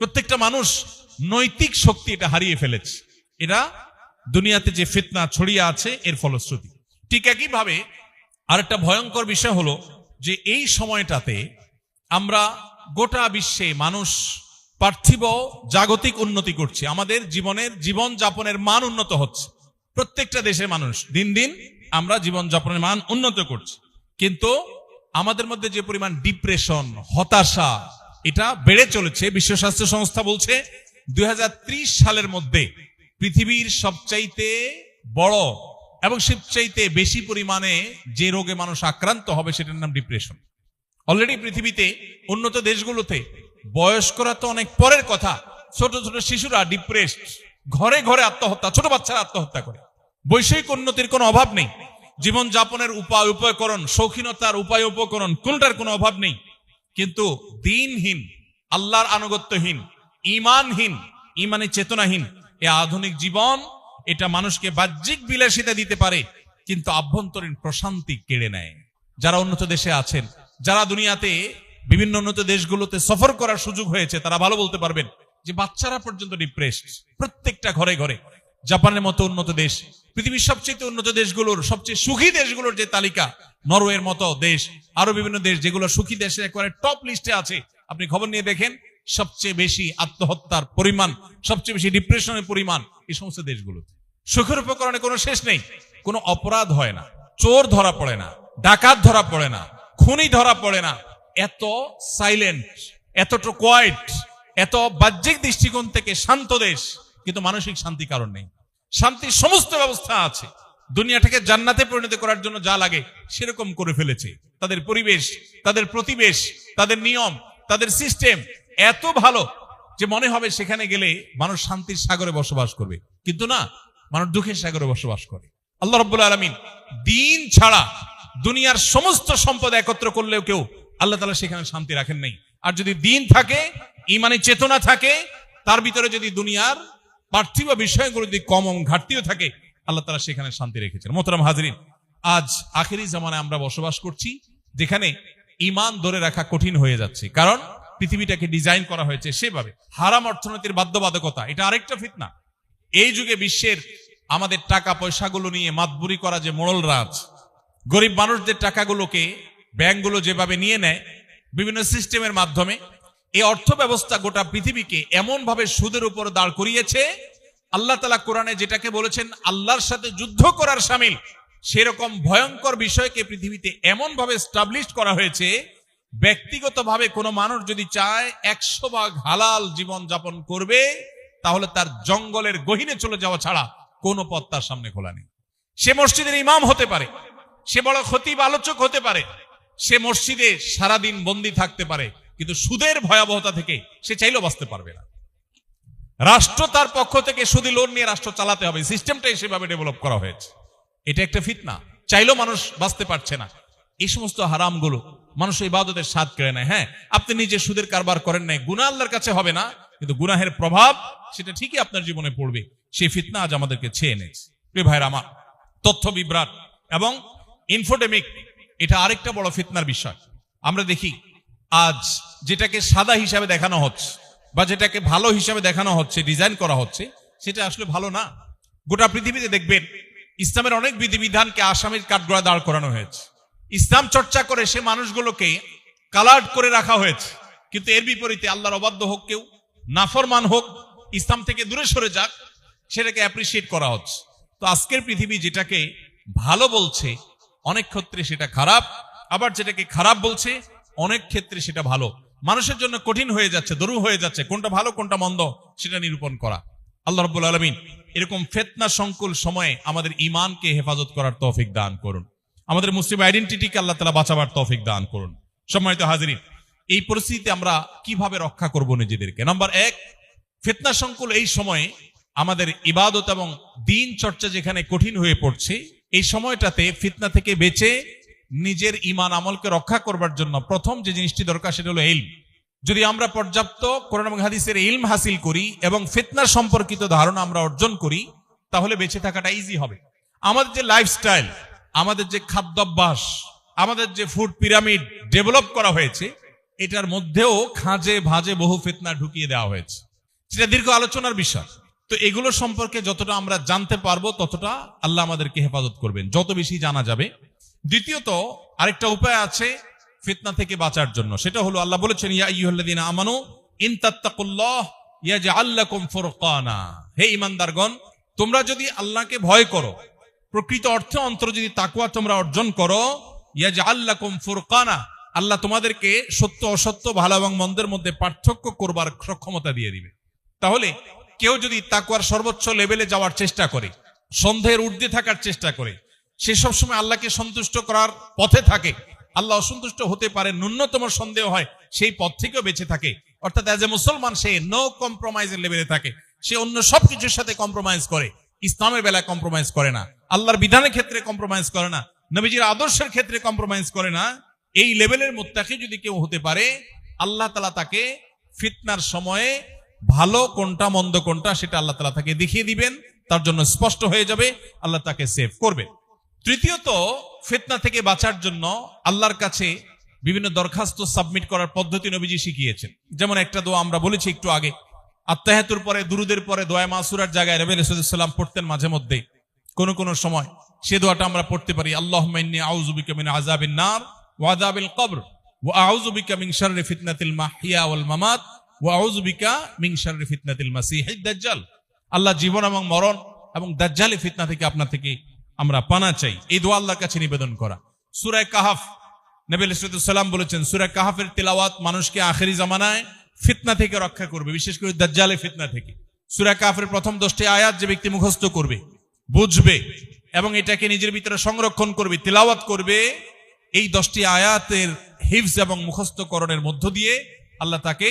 প্রত্যেকটা মানুষ নৈতিক শক্তি এটা হারিয়ে ফেলেছে। এটা দুনিয়াতে যে ফিতনা ছড়িয়ে আছে এর ফলশ্রুতি। ঠিক একইভাবে আরেকটা ভয়ঙ্কর বিষয় হলো যে এই সময়টাতে আমরা গোটা বিশ্বে মানুষ পার্থিব জাগতিক উন্নতি করছে, আমাদের জীবন যাপনের মান উন্নত হচ্ছে। প্রত্যেকটা দেশের মানুষ দিন দিন আমরা জীবন যাপনের মান উন্নত করছি, কিন্তু আমাদের মধ্যে যে পরিমাণ ডিপ্রেশন, হতাশা এটা বেড়ে চলেছে। বিশ্ব স্বাস্থ্য সংস্থা বলছে 2030 সালের মধ্যে পৃথিবীর সবচাইতে বড় এবং সবচাইতে বেশি পরিমাণে যে রোগে মানুষ আক্রান্ত হবে সেটার নাম ডিপ্রেশন। অলরেডি পৃথিবীতে উন্নত দেশগুলোতে বয়স্করা তো অনেক পরের কথা, ছোট ছোট শিশুরা ডিপ্রেসড, ঘরে ঘরে আত্মহত্যা, ছোট বাচ্চারা আত্মহত্যা করে। বৈষয়িক উন্নতির কোনো অভাব নেই, জীবন যাপনের উপায় উপকরণ, শৌখিনতার উপায় উপকরণ কোনটার কোনো অভাব নেই, কিন্তু দিনহীন, আল্লাহর আনুগত্যহীন, ইমানহীন, ইমানে চেতনাহীন এ আধুনিক জীবন এটা মানুষকে বাহ্যিক বিলাসিতা দিতে পারে কিন্তু আভ্যন্তরীণ প্রশান্তি কেড়ে নেয়। যারা উন্নত দেশে আছেন, যারা দুনিয়াতে বিভিন্ন উন্নত দেশগুলোতে সফর করার সুযোগ হয়েছে, তারা ভালো বলতে পারবেন যে বাচ্চারা পর্যন্ত ডিপ্রেসড প্রত্যেকটা ঘরে ঘরে। জাপানের মতো উন্নত দেশ, পৃথিবীর সবচেয়ে উন্নত দেশগুলোর সবচেয়ে সুখী দেশগুলোর যে তালিকা, নরওয়ের মতো দেশ, আরো বিভিন্ন দেশ যেগুলো সুখী দেশের একেবারে টপ লিস্টে আছে, আপনি খবর নিয়ে দেখেন সবচেয়ে বেশি আত্মহত্যার পরিমাণ, সবচেয়ে বেশি ডিপ্রেশনের পরিমাণ এই সমস্ত দেশগুলোতে। সুখের উপকরণে কোনো শেষ নেই, কোনো অপরাধ হয় না, চোর ধরা পড়ে না, ডাকাত ধরা পড়ে না, খুনি ধরা পড়ে না। এত সাইলেন্ট, এতটা কোয়াইট, এত বাহ্যিক দৃষ্টিকোণ থেকে শান্ত দেশ, কিন্তু মানসিক শান্তি কারণ নেই। শান্তির সমস্ত ব্যবস্থা আছে, দুনিয়াটাকে জান্নাতে পরিণত করার জন্য যা লাগে সেরকম করে ফেলেছে। তাদের পরিবেশ, তাদের প্রতিবেশ, তাদের নিয়ম, তাদের সিস্টেম এত ভালো যে মনে হবে সেখানে গেলে মানুষ শান্তির সাগরে বসবাস করবে, কিন্তু না, মানুষ দুঃখের সাগরে বসবাস করে। আল্লাহ রাব্বুল আলামিন দিন ছাড়া দুনিয়ার সমস্ত সম্পদ একত্র করলেও কেউ আল্লাহ তাআলা সেখানে শান্তি রাখেন নাই। আর যদি দিন থাকে, ইমানি চেতনা থাকে, তার ভিতরে যদি দুনিয়ার পার্থিব বিষয়গুলো যদি কম ঘাটতিও থাকে, আল্লাহ তাআলা সেখানে শান্তি রেখেছেন। মোহতারাম হাজরিন, আজ আখেরি জামানায় আমরা বসবাস করছি যেখানে ইমান ধরে রাখা কঠিন হয়ে যাচ্ছে, কারণ পৃথিবীটাকে ডিজাইন করা হয়েছে সেভাবে। হারাম অর্থনীতির বাধ্যবাধকতা এটা আরেকটা ফিতনা। এই যুগে বিশ্বের আমাদের টাকা পয়সাগুলো নিয়ে মাতবুরি করা যে মোড়ল রাজ, গরিব মানুষদের টাকাগুলোকে ব্যাংকগুলো যেভাবে নিয়ে নেয় বিভিন্ন সিস্টেমের মাধ্যমে, এই অর্থ ব্যবস্থা গোটা পৃথিবীকে এমন ভাবে সুদের উপর দাঁড় করিয়েছে, আল্লাহ তাআলা কোরআনে যেটাকে বলেছেন আল্লাহর সাথে যুদ্ধ করার শামিল, সেরকম ভয়ঙ্কর বিষয়কে পৃথিবীতে এমন ভাবে এস্টাবলিশ করা হয়েছে, ব্যক্তিগতভাবে কোনো মানুষ যদি চায় 100 ভাগ হালাল জীবন যাপন করবে, তাহলে তার জঙ্গলের গহীনে চলে যাওয়া ছাড়া কোনো পথ তার সামনে খোলা নেই। সে মসজিদের ইমাম হতে পারে, সে বড় খতিব আলোচক হতে পারে, সে মসজিদে সারাদিন বন্দী থাকতে পারে, কিন্তু সুদের ভয়াবহতা থেকে সে চাইলেও বাঁচতে পারবে না। রাষ্ট্র তার পক্ষ থেকে সুদি লোন নিয়ে রাষ্ট্র চালাতে হবে, সিস্টেমটাই সেভাবে ডেভেলপ করা হয়েছে। এটা একটা ফিতনা, চাইলেও মানুষ বাঁচতে পারছে না। এই সমস্ত হারামগুলো মানুষ ইবাদতের স্বাদ কেড়ে নেয়। হ্যাঁ, আপনি নিজে সুদের কারবার করেন নাই, গুনাহ আল্লাহর কাছে হবে না, কিন্তু গুনাহের প্রভাব সেটা ঠিকই আপনার জীবনে পড়বে। সেই ফিতনা আজ আমাদেরকে ছেয়ে নেছে। প্রিয় ভাইরা আমার, তথ্য বিভ্রাট এবং ইনফোডেমিক এটা আরেকটা বড় ফিতনার বিষয়। আমরা দেখি আজ যেটাকে সাদা হিসাবে দেখানো হচ্ছে বা যেটাকে ভালো হিসাবে দেখানো হচ্ছে, ডিজাইন করা হচ্ছে, সেটা আসলে ভালো না। গোটা পৃথিবীতে দেখবেন ইসলামের অনেক বিধিবিধানকে আসামির কাঠগড়ায় দাঁড় করানো হয়েছে। ইসলাম চর্চা করে সে মানুষগুলোকে কালার্ড করে রাখা হয়েছে, কিন্তু এর বিপরীতে আল্লাহর অবাধ্য হোক কেউ, নাফরমান হোক, ইসলাম থেকে দূরে সরে যাক, সেটাকে অ্যাপ্রিসিয়েট করা হচ্ছে। তো আজকের পৃথিবী যেটাকে ভালো বলছে অনেক ক্ষেত্রে সেটা খারাপ, আবার যেটাকে খারাপ বলছে অনেক ক্ষেত্রে সেটা ভালো। মানুষের জন্য কঠিন হয়ে যাচ্ছে, দরু হয়ে যাচ্ছে কোনটা ভালো কোনটা মন্দ সেটা নিরূপণ করা। আল্লাহ রাব্বুল আলামিন এরকম ফিতনা সংকুল সময়ে আমাদের ঈমানকে হেফাজত করার তৌফিক দান করুন, আমাদের মুসলিম আইডেন্টিটিকে আল্লাহ তাআলা বাঁচাবার তৌফিক দান করুন। সম্মানিত হাজিরিন, এই পরিস্থিতিতে আমরা কিভাবে রক্ষা করব নিজেদেরকে? নাম্বার 1, ফিতনা সংকুল এই সময়ে আমাদের ইবাদত এবং দিন চর্চা যেখানে কঠিন হয়ে পড়ছে, এই সময়টাতে ফিতনা থেকে বেঁচে নিজের ঈমান আমলকে রক্ষা করবার জন্য প্রথম যে জিনিসটি দরকার সেটা হলো ইলম। যদি আমরা পর্যাপ্ত কোরআন এবং হাদিসের ইলম হাসিল করি এবং ফিতনা সম্পর্কিত ধারণা আমরা অর্জন করি, তাহলে বেঁচে থাকাটা ইজি হবে। আমাদের যে লাইফস্টাইল, আমাদের যে খাদ্যাভ্যাস, আমাদের যে ফুড পিরামিড ডেভেলপ করা হয়েছে, এটার মধ্যেও খাঁজে ভাজে বহু ফিতনা ঢুকিয়ে দেওয়া হয়েছে। সেটা দীর্ঘ আলোচনার বিষয়। তো এগুলো সম্পর্কে যতটা আমরা জানতে পারবো ততটা আল্লাহ আমাদেরকে হেফাজত করবেন, যত বেশি জানা যাবে। দ্বিতীয়ত আরেকটা উপায় আছে ফিতনা থেকে বাঁচার জন্য, সেটা হলো আল্লাহ বলেছেন, ইয়া আইয়ুহাল্লাযীনা আমানু ইন তাত্তাকুল্লাহ ইয়াজআল লাকুম ফুরকানা। হে ঈমানদারগণ, তোমরা যদি আল্লাহকে ভয় করো, প্রকৃত অর্থে অন্তর যদি তাকওয়া তোমরা অর্জন করো, ইয়াজআল লাকুম ফুরকানা, আল্লাহ তোমাদেরকে সত্য অসত্য, ভালো এবং মন্দের মধ্যে পার্থক্য করবার সক্ষমতা দিয়ে দিবে। তাহলে কেউ যদি তাকওয়ার সর্বোচ্চ লেভেলে যাওয়ার চেষ্টা করে, সন্দেহের ঊর্ধ্বে থাকার চেষ্টা করে, সে সবসময় আল্লাহকে সন্তুষ্ট করার পথে থাকে, আল্লাহ অসন্তুষ্ট হতে পারে ন্যূনতম সন্দেহ হয়, সেই পথ থেকেও বেঁচে থাকে, অর্থাৎ এজ এ মুসলমান সে নো কম্প্রোমাইজের লেভেলে থাকে, সে অন্য সবকিছুর সাথে কম্প্রোমাইজ করে, ইসলামের বেলায় কম্প্রোমাইজ করে না, আল্লাহর বিধানের ক্ষেত্রে কম্প্রোমাইজ করে না, নবীজির আদর্শের ক্ষেত্রে কম্প্রোমাইজ করে না, এই লেভেলের মুত্তাকি যদি কেউ হতে পারে, আল্লাহ তাআলা তাকে ফিতনার সময়ে ভালো কোনটা মন্দ কোনটা সেটা আল্লাহ তাআলা তাকে দেখিয়ে দিবেন, তার জন্য স্পষ্ট হয়ে যাবে, আল্লাহ তাকে সেভ করবে। তৃতীয়ত, ফিতনা থেকে বাঁচার জন্য আল্লাহর কাছে বিভিন্ন দরখাস্ত সাবমিট করার পদ্ধতি নবীজি শিখিয়েছেন। যেমন একটা দোয়া আমরা বলেছি একটু আগে, আত্তাহিয়াতুর পরে, দুরুদের পরে দোয়া মাসুরার জায়গায় নবী সাল্লাল্লাহু আলাইহি ওয়াসাল্লাম পড়তেন মাঝে মধ্যে, কোন সময় সে দোয়াটা আমরা পড়তে পারি, আল্লাহুম্মা ইন্নী আউযু বিকা মিন আযাবিন নার ওয়া আযাবিল কবর ওয়া আউযু বিকা মিন শাররি ফিতনাতিল মাহইয়া ওয়াল মামাত ওয়া আউযু বিকা মিন শাররি ফিতনাতিল মাসিহিদ দাজ্জাল। আল্লাহ, জীবন এবং মরণ এবং দাজ্জালের ফিতনা থেকে আপনার থেকে আমরা পানা চাই, এই দোয়া আল্লাহর কাছে নিবেদন করা। সূরা কাহাফ, নবী সাল্লাল্লাহু আলাইহি ওয়াসাল্লাম বলেছেন, সূরা কাহাফের তিলাওয়াত মানুষকে আখেরি জামানায় ফিতনা থেকে রক্ষা করবে, বিশেষ করে দাজ্জালের ফিতনা থেকে। সূরা কাহাফের প্রথম 10টি আয়াত যে ব্যক্তি মুখস্থ করবে, বুঝবে এবং এটাকে নিজের ভিতরে সংরক্ষণ করবে, তিলাওয়াত করবে, এই 10টি আয়াতের হিফজ এবং মুখস্থকরণের মধ্য দিয়ে আল্লাহ তাকে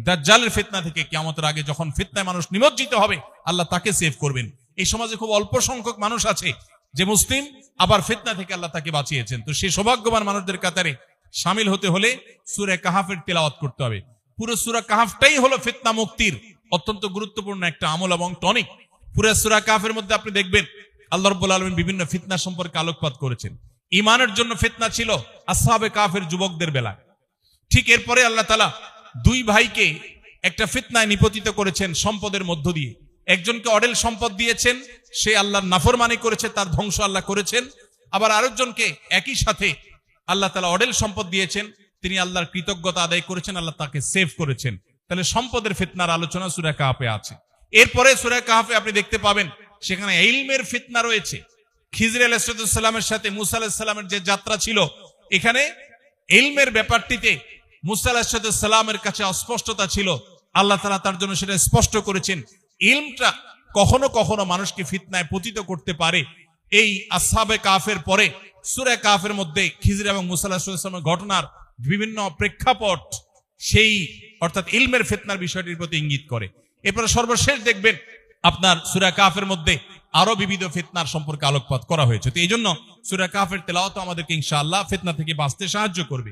দাজ্জালের ফিতনা থেকে, কিয়ামতের আগে যখন ফিতনায় মানুষ নিমজ্জিত হবে, আল্লাহ তাকে সেভ করবেন। এই সমাজে খুব অল্প সংখ্যক মানুষ আছে যে মুসলিম, আবার ফিতনা থেকে আল্লাহ তাকে বাঁচিয়েছেন। তো সেই সৌভাগ্যবান মানুষদের কাতারে শামিল হতে হলে সূরা কাহাফের তিলাওয়াত করতে হবে। পুরো সূরা কাহাফটাই হলো ফিতনা মুক্তির অত্যন্ত গুরুত্বপূর্ণ একটা আমল এবং টনিক। পুরো সূরা কাহাফের মধ্যে আপনি দেখবেন আল্লাহ রাব্বুল আলামিন বিভিন্ন ফিতনা সম্পর্কে আলোকপাত করেছেন। ঈমানের জন্য ফিতনা ছিল আসহাবে কাহাফের যুবকদের বেলায়, ঠিক এরপরে আল্লাহ তাআলা দুই ভাইকে একটা ফিতনায় নিপতিত করেছেন সম্পদের মধ্য দিয়ে। একজনকে অডেল সম্পদ দিয়েছেন, সে আল্লাহর নাফরমানি করেছে, তার ধ্বংস আল্লাহ করেছেন। আবার আরেকজনকে একই সাথে আল্লাহ তাআলা অডেল সম্পদ দিয়েছেন, তিনি আল্লাহর কৃতজ্ঞতা আদায় করেছেন, আল্লাহ তাকে সেভ করেছেন। তাহলে সম্পদের ফিতনার আলোচনা সূরা কাহাফে আছে। এরপরে সূরা কাহাফে আপনি দেখতে পাবেন সেখানে ইলমের ফিতনা রয়েছে। খিজর আলাইহিস সালামের সাথে মুসা আলাইহিস সালামের যে যাত্রা ছিল, এখানে ইলমের ব্যাপারটিতে মুসা আলাইহিস সালামের কাছে অস্পষ্টতা ছিল, আল্লাহ তাআলা তার জন্য সেটা স্পষ্ট করেছেন। ইলমটা কখনো কখনো মানুষকে ফিতনায় পতিত করতে পারে। এই আসহাবে কাহাফের পরে সূরা কাহাফের মধ্যে খিজর এবং মুসা আলাইহিস সালামের ঘটনার বিভিন্ন প্রেক্ষাপট সেই অর্থাৎ ইলমের ফিতনার বিষয়টির প্রতি ইঙ্গিত করে। এরপরে সর্বশেষ দেখবেন আপনার সূরা কাহাফের মধ্যে আরো বিবিধ ফিতনার সম্পর্কে আলোকপাত করা হয়েছে। তো এই জন্য সূরা কাহাফের তেলাওয়াত আমাদেরকে ইনশাআল্লাহ ফিতনা থেকে বাঁচতে সাহায্য করবে।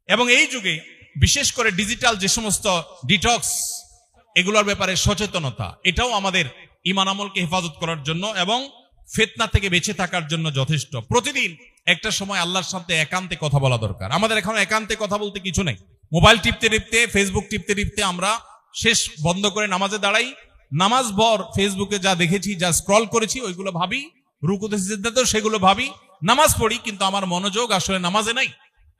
এবং এই যুগে বিশেষ করে ডিজিটাল যে সমস্ত ডিটক্স, এগুলোর ব্যাপারে সচেতনতা, এটাও আমাদের ঈমান আমলকে হেফাজত করার জন্য এবং ফিতনা থেকে বেঁচে থাকার জন্য যথেষ্ট। প্রতিদিন একটা সময় আল্লাহর সাথে একান্তে কথা বলা দরকার। আমাদের এখন একান্তে কথা বলতে কিছু নেই। মোবাইল টিপতে টিপতে, ফেসবুক টিপতে টিপতে আমরা শেষ বন্ধ করে নামাজে দাঁড়াই। নামাজ ভর ফেসবুকে যা দেখেছি, যা স্ক্রল করেছি, ওইগুলো ভাবি, রুকুতে সিজদাতেও সেগুলো ভাবি, নামাজ পড়ি, কিন্তু আমার মনোযোগ আসলে নামাজে নাই।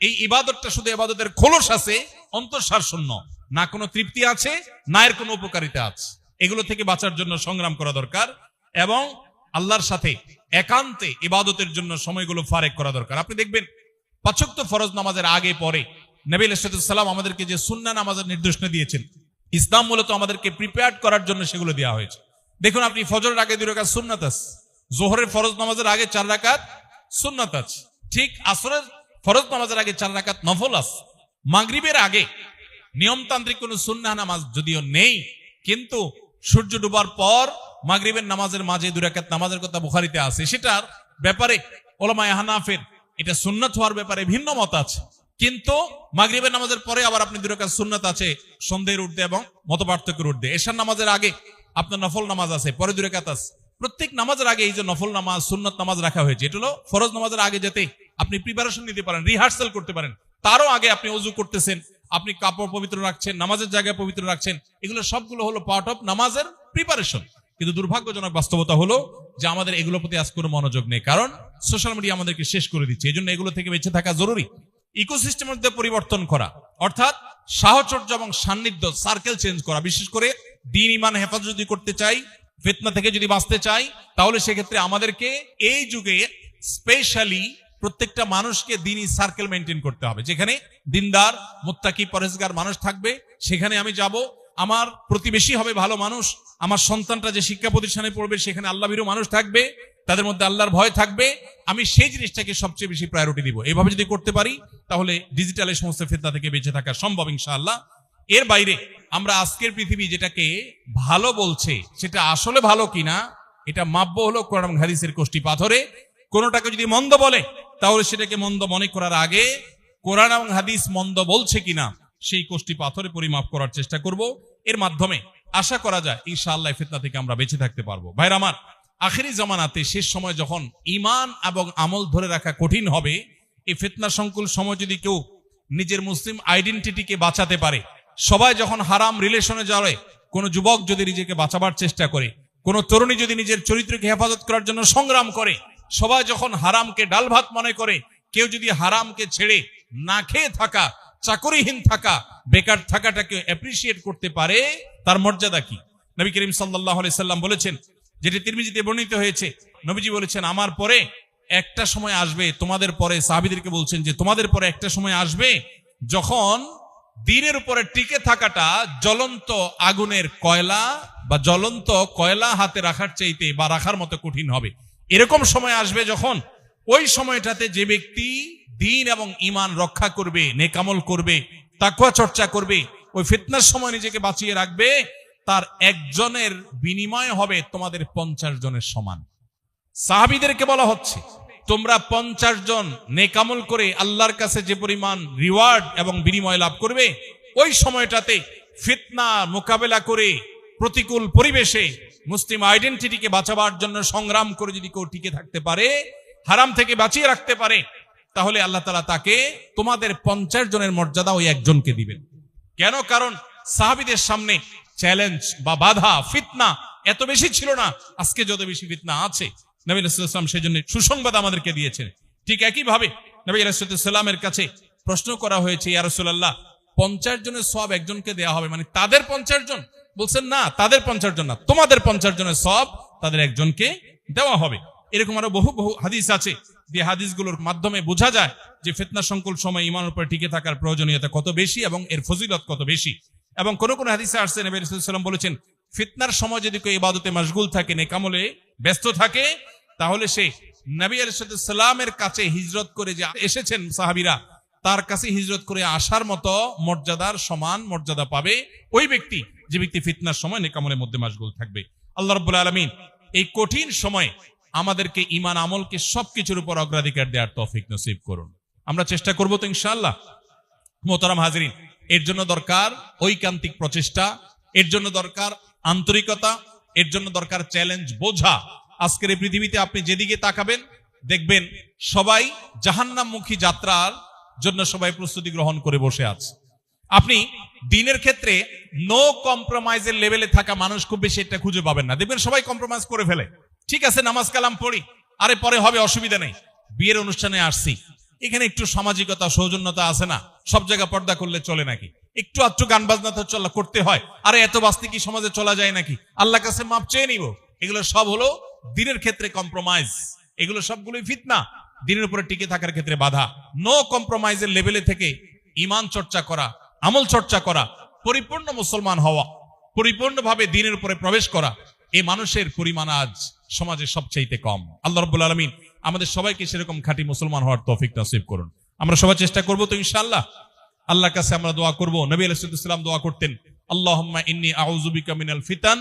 এই ইবাদতটা শুধু ইবাদতের খোলস আছে, অন্তঃসার শূন্য, না কোনো তৃপ্তি আছে, না এর কোনো উপকারিতা আছে। এগুলো থেকে বাঁচার জন্য সংগ্রাম করা দরকার এবং আল্লাহর সাথে একান্তে ইবাদতের জন্য সময়গুলো ফারেক করা দরকার। আপনি দেখবেন 5 ওয়াক্ত ফরজ নামাজের আগে পরে নবী আলাইহিস সালাম আমাদেরকে যে সুন্নাহ নামাজের নির্দেশনা দিয়েছেন, ইসলাম মূলত আমাদেরকে প্রিপেয়ার্ড করার জন্য সেগুলো দেওয়া হয়েছে। দেখুন, আপনি ফজরের আগে 2 রাকাত সুন্নাত আছে, যোহরের ফরজ নামাজের আগে 4 রাকাত সুন্নাত আছে, ঠিক আসরের ফরজ নামাজের আগে 4 রাকাত নফল আছে। মাগরিবের আগে নিয়মতান্ত্রিক কোন সুন্নাহ নামাজ যদিও নেই, কিন্তু সূর্য ডুবার পর মাগরিবের নামাজের মাঝে 2 রাকাত নামাজের কথা বুখারীতে আছে। সেটার ব্যাপারে উলামায়ে হানাফের এটা সুন্নাত হওয়ার ব্যাপারে ভিন্ন মত আছে, কিন্তু মাগরিবের নামাজের পরে আবার আপনি 2 রাকাত সুন্নাত আছে সন্ধ্যের ঊর্ধ্বে এবং মতপার্থক্যের ঊর্ধ্বে। এশার নামাজের আগে আপনার নফল নামাজ আছে, পরে 2 রাকাত আছে। প্রত্যেক নামাজের আগে এই যে নফল নামাজ, সুন্নাত নামাজ রাখা হয়েছে, এটা হলো ফরজ নামাজের আগে যাতে আপনি প্রিপারেশন নিতে পারেন, রিহার্সাল করতে পারেন। তারও আগে আপনি ওযু করতেছেন, আপনি কাপড় পবিত্র রাখছেন, নামাজের জায়গায় পবিত্র রাখছেন, এগুলো সবগুলো হলো পার্ট অফ নামাজের প্রিপারেশন। কিন্তু দুর্ভাগ্যজনক বাস্তবতা হলো যে আমাদের এগুলোর প্রতি আজ কোনো মনোযোগ নেই, কারণ সোশ্যাল মিডিয়া আমাদেরকে শেষ করে দিচ্ছে। এই জন্য এগুলো থেকে বেঁচে থাকা জরুরি। ইকোসিস্টেমের মধ্যে পরিবর্তন করা অর্থাৎ সাহচর্য এবং সান্নিধ্য, সার্কেল চেঞ্জ করা। বিশেষ করে দ্বীন ঈমান হেফাজত যদি করতে চাই, ফিতনা থেকে যদি বাঁচতে চাই, তাহলে সেক্ষেত্রে আমাদেরকে এই যুগে স্পেশালি প্রত্যেকটা মানুষকে দ্বীনি সার্কেল মেনটেন করতে হবে। যেখানে দিনদার, মুত্তাকি, পরেজগার মানুষ থাকবে সেখানে আমি যাব। আমার প্রতিবেশী হবে ভালো মানুষ, আমার সন্তানটা যে শিক্ষা প্রতিষ্ঠানে পড়বে সেখানে আল্লাহভীরু মানুষ থাকবে, তাদের মধ্যে আল্লাহর ভয় থাকবে। আমি সেই জিনিসটাকে সবচেয়ে বেশি প্রায়োরিটি দিব। এইভাবে যদি করতে পারি তাহলে ডিজিটালের সমস্ত ফিতনা থেকে বেঁচে থাকা সম্ভব ইনশাআল্লাহ। এর বাইরে আমরা আজকের পৃথিবী যেটাকে ভালো বলছে সেটা আসলে ভালো কিনা এটা মাপবো হলো কোরআন এবং হাদিসের কষ্টি পাথরে। কোনোটাকে যদি মন্দ বলে তাহলে সেটাকে মন্দ মনে করার আগে কোরআন এবং হাদিস মন্দ বলছে কিনা সেই কষ্টি পাথরে পরিমাপ করার চেষ্টা করব। এর মাধ্যমে আশা করা যায় ইনশাআল্লাহ ফিতনা থেকে আমরা বেঁচে থাকতে পারবো। ভাইরা আমার, আখেরি জামানাতে শেষ সময় যখন ঈমান এবং আমল ধরে রাখা কঠিন হবে, এই ফিতনা সংকুল সময় যদি কেউ নিজের মুসলিম আইডেন্টিটিকে বাঁচাতে পারে, সবাই যখন হারাম রিলেশনে যাবে, কোন যুবক যদি নিজেকে বাঁচাবার চেষ্টা করে, কোন তরুণী যদি নিজের চরিত্রকে হেফাজত করার জন্য সংগ্রাম করে, সবাই যখন হারামকে ডাল ভাত মনে করে, কেউ যদি হারামকে ছেড়ে না খেয়ে থাকা, চাকরিহীন থাকা, বেকার থাকাটাকে অ্যাপ্রিসিয়েট করতে পারে, তার মর্যাদা কি? নবী করিম সাল্লাল্লাহু আলাইহি সাল্লাম বলেছেন, যেটি তিরমিজিতে বর্ণিত হয়েছে, নবীজি বলেছেন আমার পরে একটা সময় আসবে, তোমাদের পরে, সাহাবীদেরকে বলছেন যে তোমাদের পরে একটা সময় আসবে যখন দ্বীনের উপরে টিকে থাকাটা জ্বলন্ত আগুনের কয়লা বা জ্বলন্ত কয়লা হাতে রাখার চাইতে বা রাখার মতো কঠিন হবে। এরকম সময় আসবে যখন ওই সময়টাতে যে ব্যক্তি দ্বীন এবং ঈমান রক্ষা করবে, নেক আমল করবে, তাকওয়া চর্চা করবে, ওই ফিতনার সময় নিজেকে বাঁচিয়ে রাখবে, তার একজনের বিনিময় হবে তোমাদের 50 জনের সমান। সাহাবীদেরকে বলা হচ্ছে তোমরা 50 জন নেক আমল করে আল্লাহর কাছে যে পরিমাণ রিওয়ার্ড এবং বিনিময় লাভ করবে, ওই সময়টাতে ফিতনা মোকাবেলা করে প্রতিকূল পরিবেশে মুসলিম আইডেন্টিটিকে বাঁচাবার জন্য সংগ্রাম করে যদি কেউ টিকে থাকতে পারে, হারাম থেকে বাঁচিয়ে রাখতে পারে, তাহলে আল্লাহ তাআলা তাকে তোমাদের 50 জনের মর্যাদা ওই একজনকে দিবেন। কেন? কারণ সাহাবীদের সামনে চ্যালেঞ্জ বা বাধা, ফিতনা এত বেশি ছিল না, আজকে যত বেশি ফিতনা আছে। নবী সাল্লাল্লাহু আলাইহি ওয়াসাল্লাম সেজন্য সুসংবাদ আমাদেরকে দিয়েছেন। ঠিক একইভাবে নবী সাল্লাল্লাহু আলাইহি ওয়াসাল্লামের কাছে প্রশ্ন করা হয়েছে, ইয়া রাসূলুল্লাহ 50 জনের সওয়াব একজনকে দেয়া হবে, মানে তাদের 50 জন? বলছেন না, তাদের 50 জন না, তোমাদের 50 জনের সওয়াব তাদের একজনকে দেওয়া হবে। এরকম আরো বহু বহু হাদিস আছে, যে হাদিসগুলোর মাধ্যমে বোঝা যায় যে ফিতনা সংকুল সময় ঈমানের উপর টিকে থাকার প্রয়োজনীয়তা কত বেশি এবং এর ফজিলত কত বেশি। এবং কোন কোন হাদিসে আসছে নবী রাসূলুল্লাহ সাল্লাল্লাহু আলাইহি ওয়াসাল্লাম বলেছেন, ফিতনার সময় যদি কেউ ইবাদতে মশগুল থাকে, নেক আমলে ব্যস্ত থাকে, তাহলে সে নবী আলাইহিস সালামের কাছে হিজরত করে যে এসেছেন সাহাবীরা, তার কাছে হিজরত করে আসার মতো মর্যাদার সমান মর্যাদা পাবে ওই ব্যক্তি, যে ব্যক্তি ফিতনার সময় নেক আমলের মধ্যে মশগুল থাকবে। আল্লাহ রাব্বুল আলামিন এই কঠিন সময়ে আমাদেরকে ঈমান আমলকে সবকিছুর উপর অগ্রাধিকার দেওয়ার তৌফিক নসিব করুন। আমরা চেষ্টা করব তো ইনশাআল্লাহ। মোহতারাম হাজিরিন, এর জন্য দরকার ঐকান্তিক প্রচেষ্টা, এর জন্য দরকার আন্তরিকতা, এর জন্য দরকার চ্যালেঞ্জ বোঝা। আজকের এই পৃথিবীতে আপনি যেদিকে তাকাবেন দেখবেন সবাই জাহান্নামমুখী যাত্রার জন্য সবাই প্রস্তুতি গ্রহণ করে বসে আছে। আপনি দ্বীনের ক্ষেত্রে নো কম্প্রোমাইজের লেভেলে থাকা মানুষ খুব বেশি এটা খুঁজে পাবেন না। দেখবেন সবাই কম্প্রোমাইজ করে ফেলে। ঠিক আছে, নামাজ কালাম পড়ি, আরে পরে হবে, অসুবিধা নেই। বিয়ের অনুষ্ঠানে আসছি, এখানে একটু সামাজিকতা, সৌজন্যতা আছে না? সব জায়গা পর্দা করলে চলে নাকি? একটু আধটু গান বাজনা তো চলা করতে হয়, আরে এত বাস্তি কি সমাজে চলা যায় নাকি? আল্লাহ কাছে মাপ চেয়ে নিব। এগুলো সব হলো দ্বীনের ক্ষেত্রে কম্প্রোমাইজ। এগুলো সবগুলোই ফিতনা, দ্বীনের উপরে টিকে থাকার ক্ষেত্রে বাধা। নো কম্প্রোমাইজের লেভেলে থেকে ঈমান চর্চা করা, আমল চর্চা করা, পরিপূর্ণ মুসলমান হওয়া, পরিপূর্ণভাবে দ্বীনের উপরে প্রবেশ করা, এই মানুষের পরিমাণ আজ সমাজে সবচাইতে কম। আল্লাহ রাব্বুল আলামিন আমাদের সবাইকে সেরকম খাঁটি মুসলমান হওয়ার তৌফিক নসিব করুন। আমরা সবাই চেষ্টা করব তো ইনশাআল্লাহ। আল্লাহর কাছে আমরা দোয়া করব। নবী আলাইহিস সালাম দোয়া করতেন, আল্লাহুম্মা ইন্নী আউযু বিকা মিনাল ফিতান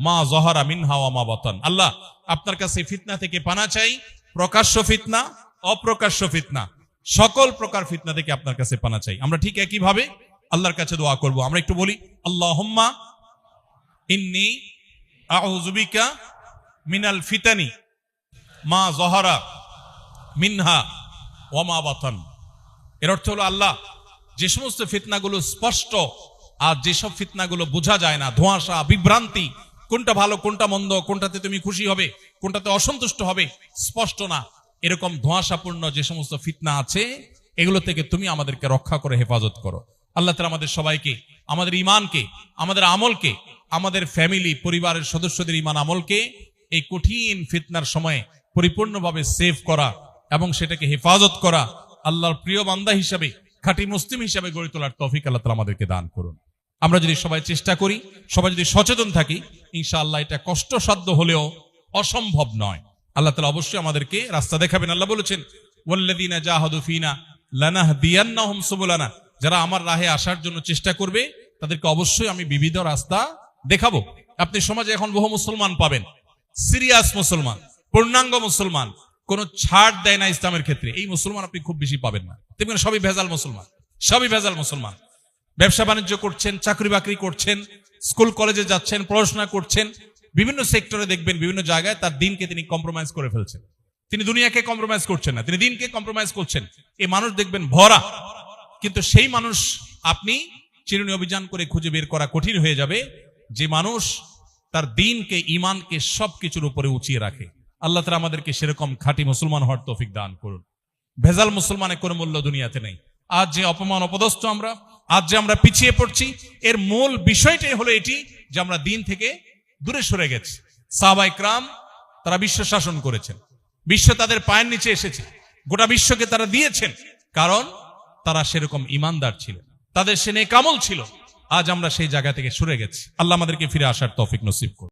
মা যাহারা মিনহা ওয়া মা বাতান। আল্লাহ, আপনার কাছে ফিতনা থেকে পানা চাই, প্রকাশ্য ফিতনা, অপ্রকাশ্য ফিতনা, সকল প্রকার ফিতনা থেকে আপনার কাছে পানা চাই। আমরা ঠিক একই ভাবে আল্লাহর কাছে দোয়া করব। আমরা একটু বলি, আল্লাহুম্মা ইন্নী আউযু বিকা মিনাল ফিতানি মা যাহারা মিনহা ওয়া মা বাতান। এর অর্থ হলো, আল্লাহ, যে সমস্ত ফিতনাগুলো স্পষ্ট আর যেসব ফিতনাগুলো বোঝা যায় না, ধোঁয়াশা, বিভ্রান্তি, কোনটা ভালো কোনটা মন্দ, কোনটাতে তুমি খুশি হবে কোনটাতে অসন্তুষ্ট হবে স্পষ্ট না। এরকম ধোঁয়াশাপূর্ণ যে সমস্ত ফিতনা আছে এগুলো থেকে তুমি আমাদেরকে রক্ষা করে হেফাজত করো। আল্লাহ তাআলা আমাদের সবাইকে, আমাদের ঈমানকে, আমাদের আমলকে, আমাদের ফ্যামিলি পরিবারের সদস্যদের ঈমান আমলকে এই কঠিন ফিতনার সময়ে পরিপূর্ণভাবে সেভ করা এবং সেটাকে হেফাজত করা, আল্লাহর প্রিয় বান্দা হিসাবে, খাঁটি মুসলিম হিসাবে গড়ে তোলার তৌফিক আল্লাহ তাআলা আমাদেরকে দান করুন। আমরা যদি সবাই চেষ্টা করি, সবাই যদি সচেতন থাকি, ইনশাআল্লাহ এটা কষ্টসাধ্য হলেও অসম্ভব নয়। আল্লাহ তাআলা অবশ্যই আমাদেরকে রাস্তা দেখাবেন। আল্লাহ বলেছেন, ওয়াল্লাযীনা জাহাদু ফীনা লানাহদিয়ান্নাহুম সুবুলানা, যারা আমার রাহে আসার জন্য চেষ্টা করবে তাদেরকে অবশ্যই আমি বিবিধ রাস্তা দেখাবো। আপনি সমাজে এখন বহু মুসলমান পাবেন, সিরিয়াস মুসলমান, পূর্ণাঙ্গ মুসলমান, কোন ছাড় দেয় না ইসলামের ক্ষেত্রে, এই মুসলমান আপনি খুব বেশি পাবেন না। দেখবেন সবই ভেজাল মুসলমান, সবই ভেজাল মুসলমান। ব্যবসা বাণিজ্য করছেন, চাকরি বাকরি করছেন, স্কুল কলেজে যাচ্ছেন, পড়াশোনা করছেন, বিভিন্ন সেক্টরে দেখবেন বিভিন্ন জায়গায় তার দিনকে তিনি কম্প্রোমাইজ করে ফেলছেন। তিনি দুনিয়াকে কম্প্রোমাইজ করছেন না, তিনি দিনকে কম্প্রোমাইজ করছেন। এই মানুষ দেখবেন ভরা, কিন্তু সেই মানুষ আপনি চিরুনি অভিযান করে খুঁজে বের করা কঠিন হয়ে যাবে যে মানুষ তার দিনকে, ঈমানকে সবকিছুর উপরে উঁচিয়ে রাখে। আল্লাহ তাআলা আমাদেরকে সেরকম খাঁটি মুসলমান হওয়ার তৌফিক দান করুন। ভেজাল মুসলমানের কোনো মূল্য দুনিয়াতে নেই। আজ যে অপমান অপদস্থ আমরা, আজ যে আমরা পিছিয়ে পড়ছি, এর মূল বিষয়টাই হলো এটি যে আমরা দিন থেকে দূরে সরে গেছি। সাহাবা ইকরাম তারা বিশ্ব শাসন করেছেন, বিশ্ব তাদের পায়ের নিচে এসেছে, গোটা বিশ্বকে তারা দিয়েছেন, কারণ তারা সেরকম ঈমানদার ছিলেন, তাদের সে নেক আমল ছিল। আজ আমরা সেই জায়গা থেকে সরে গেছি। আল্লাহ আমাদেরকে ফিরে আসার তৌফিক নসিব করুন।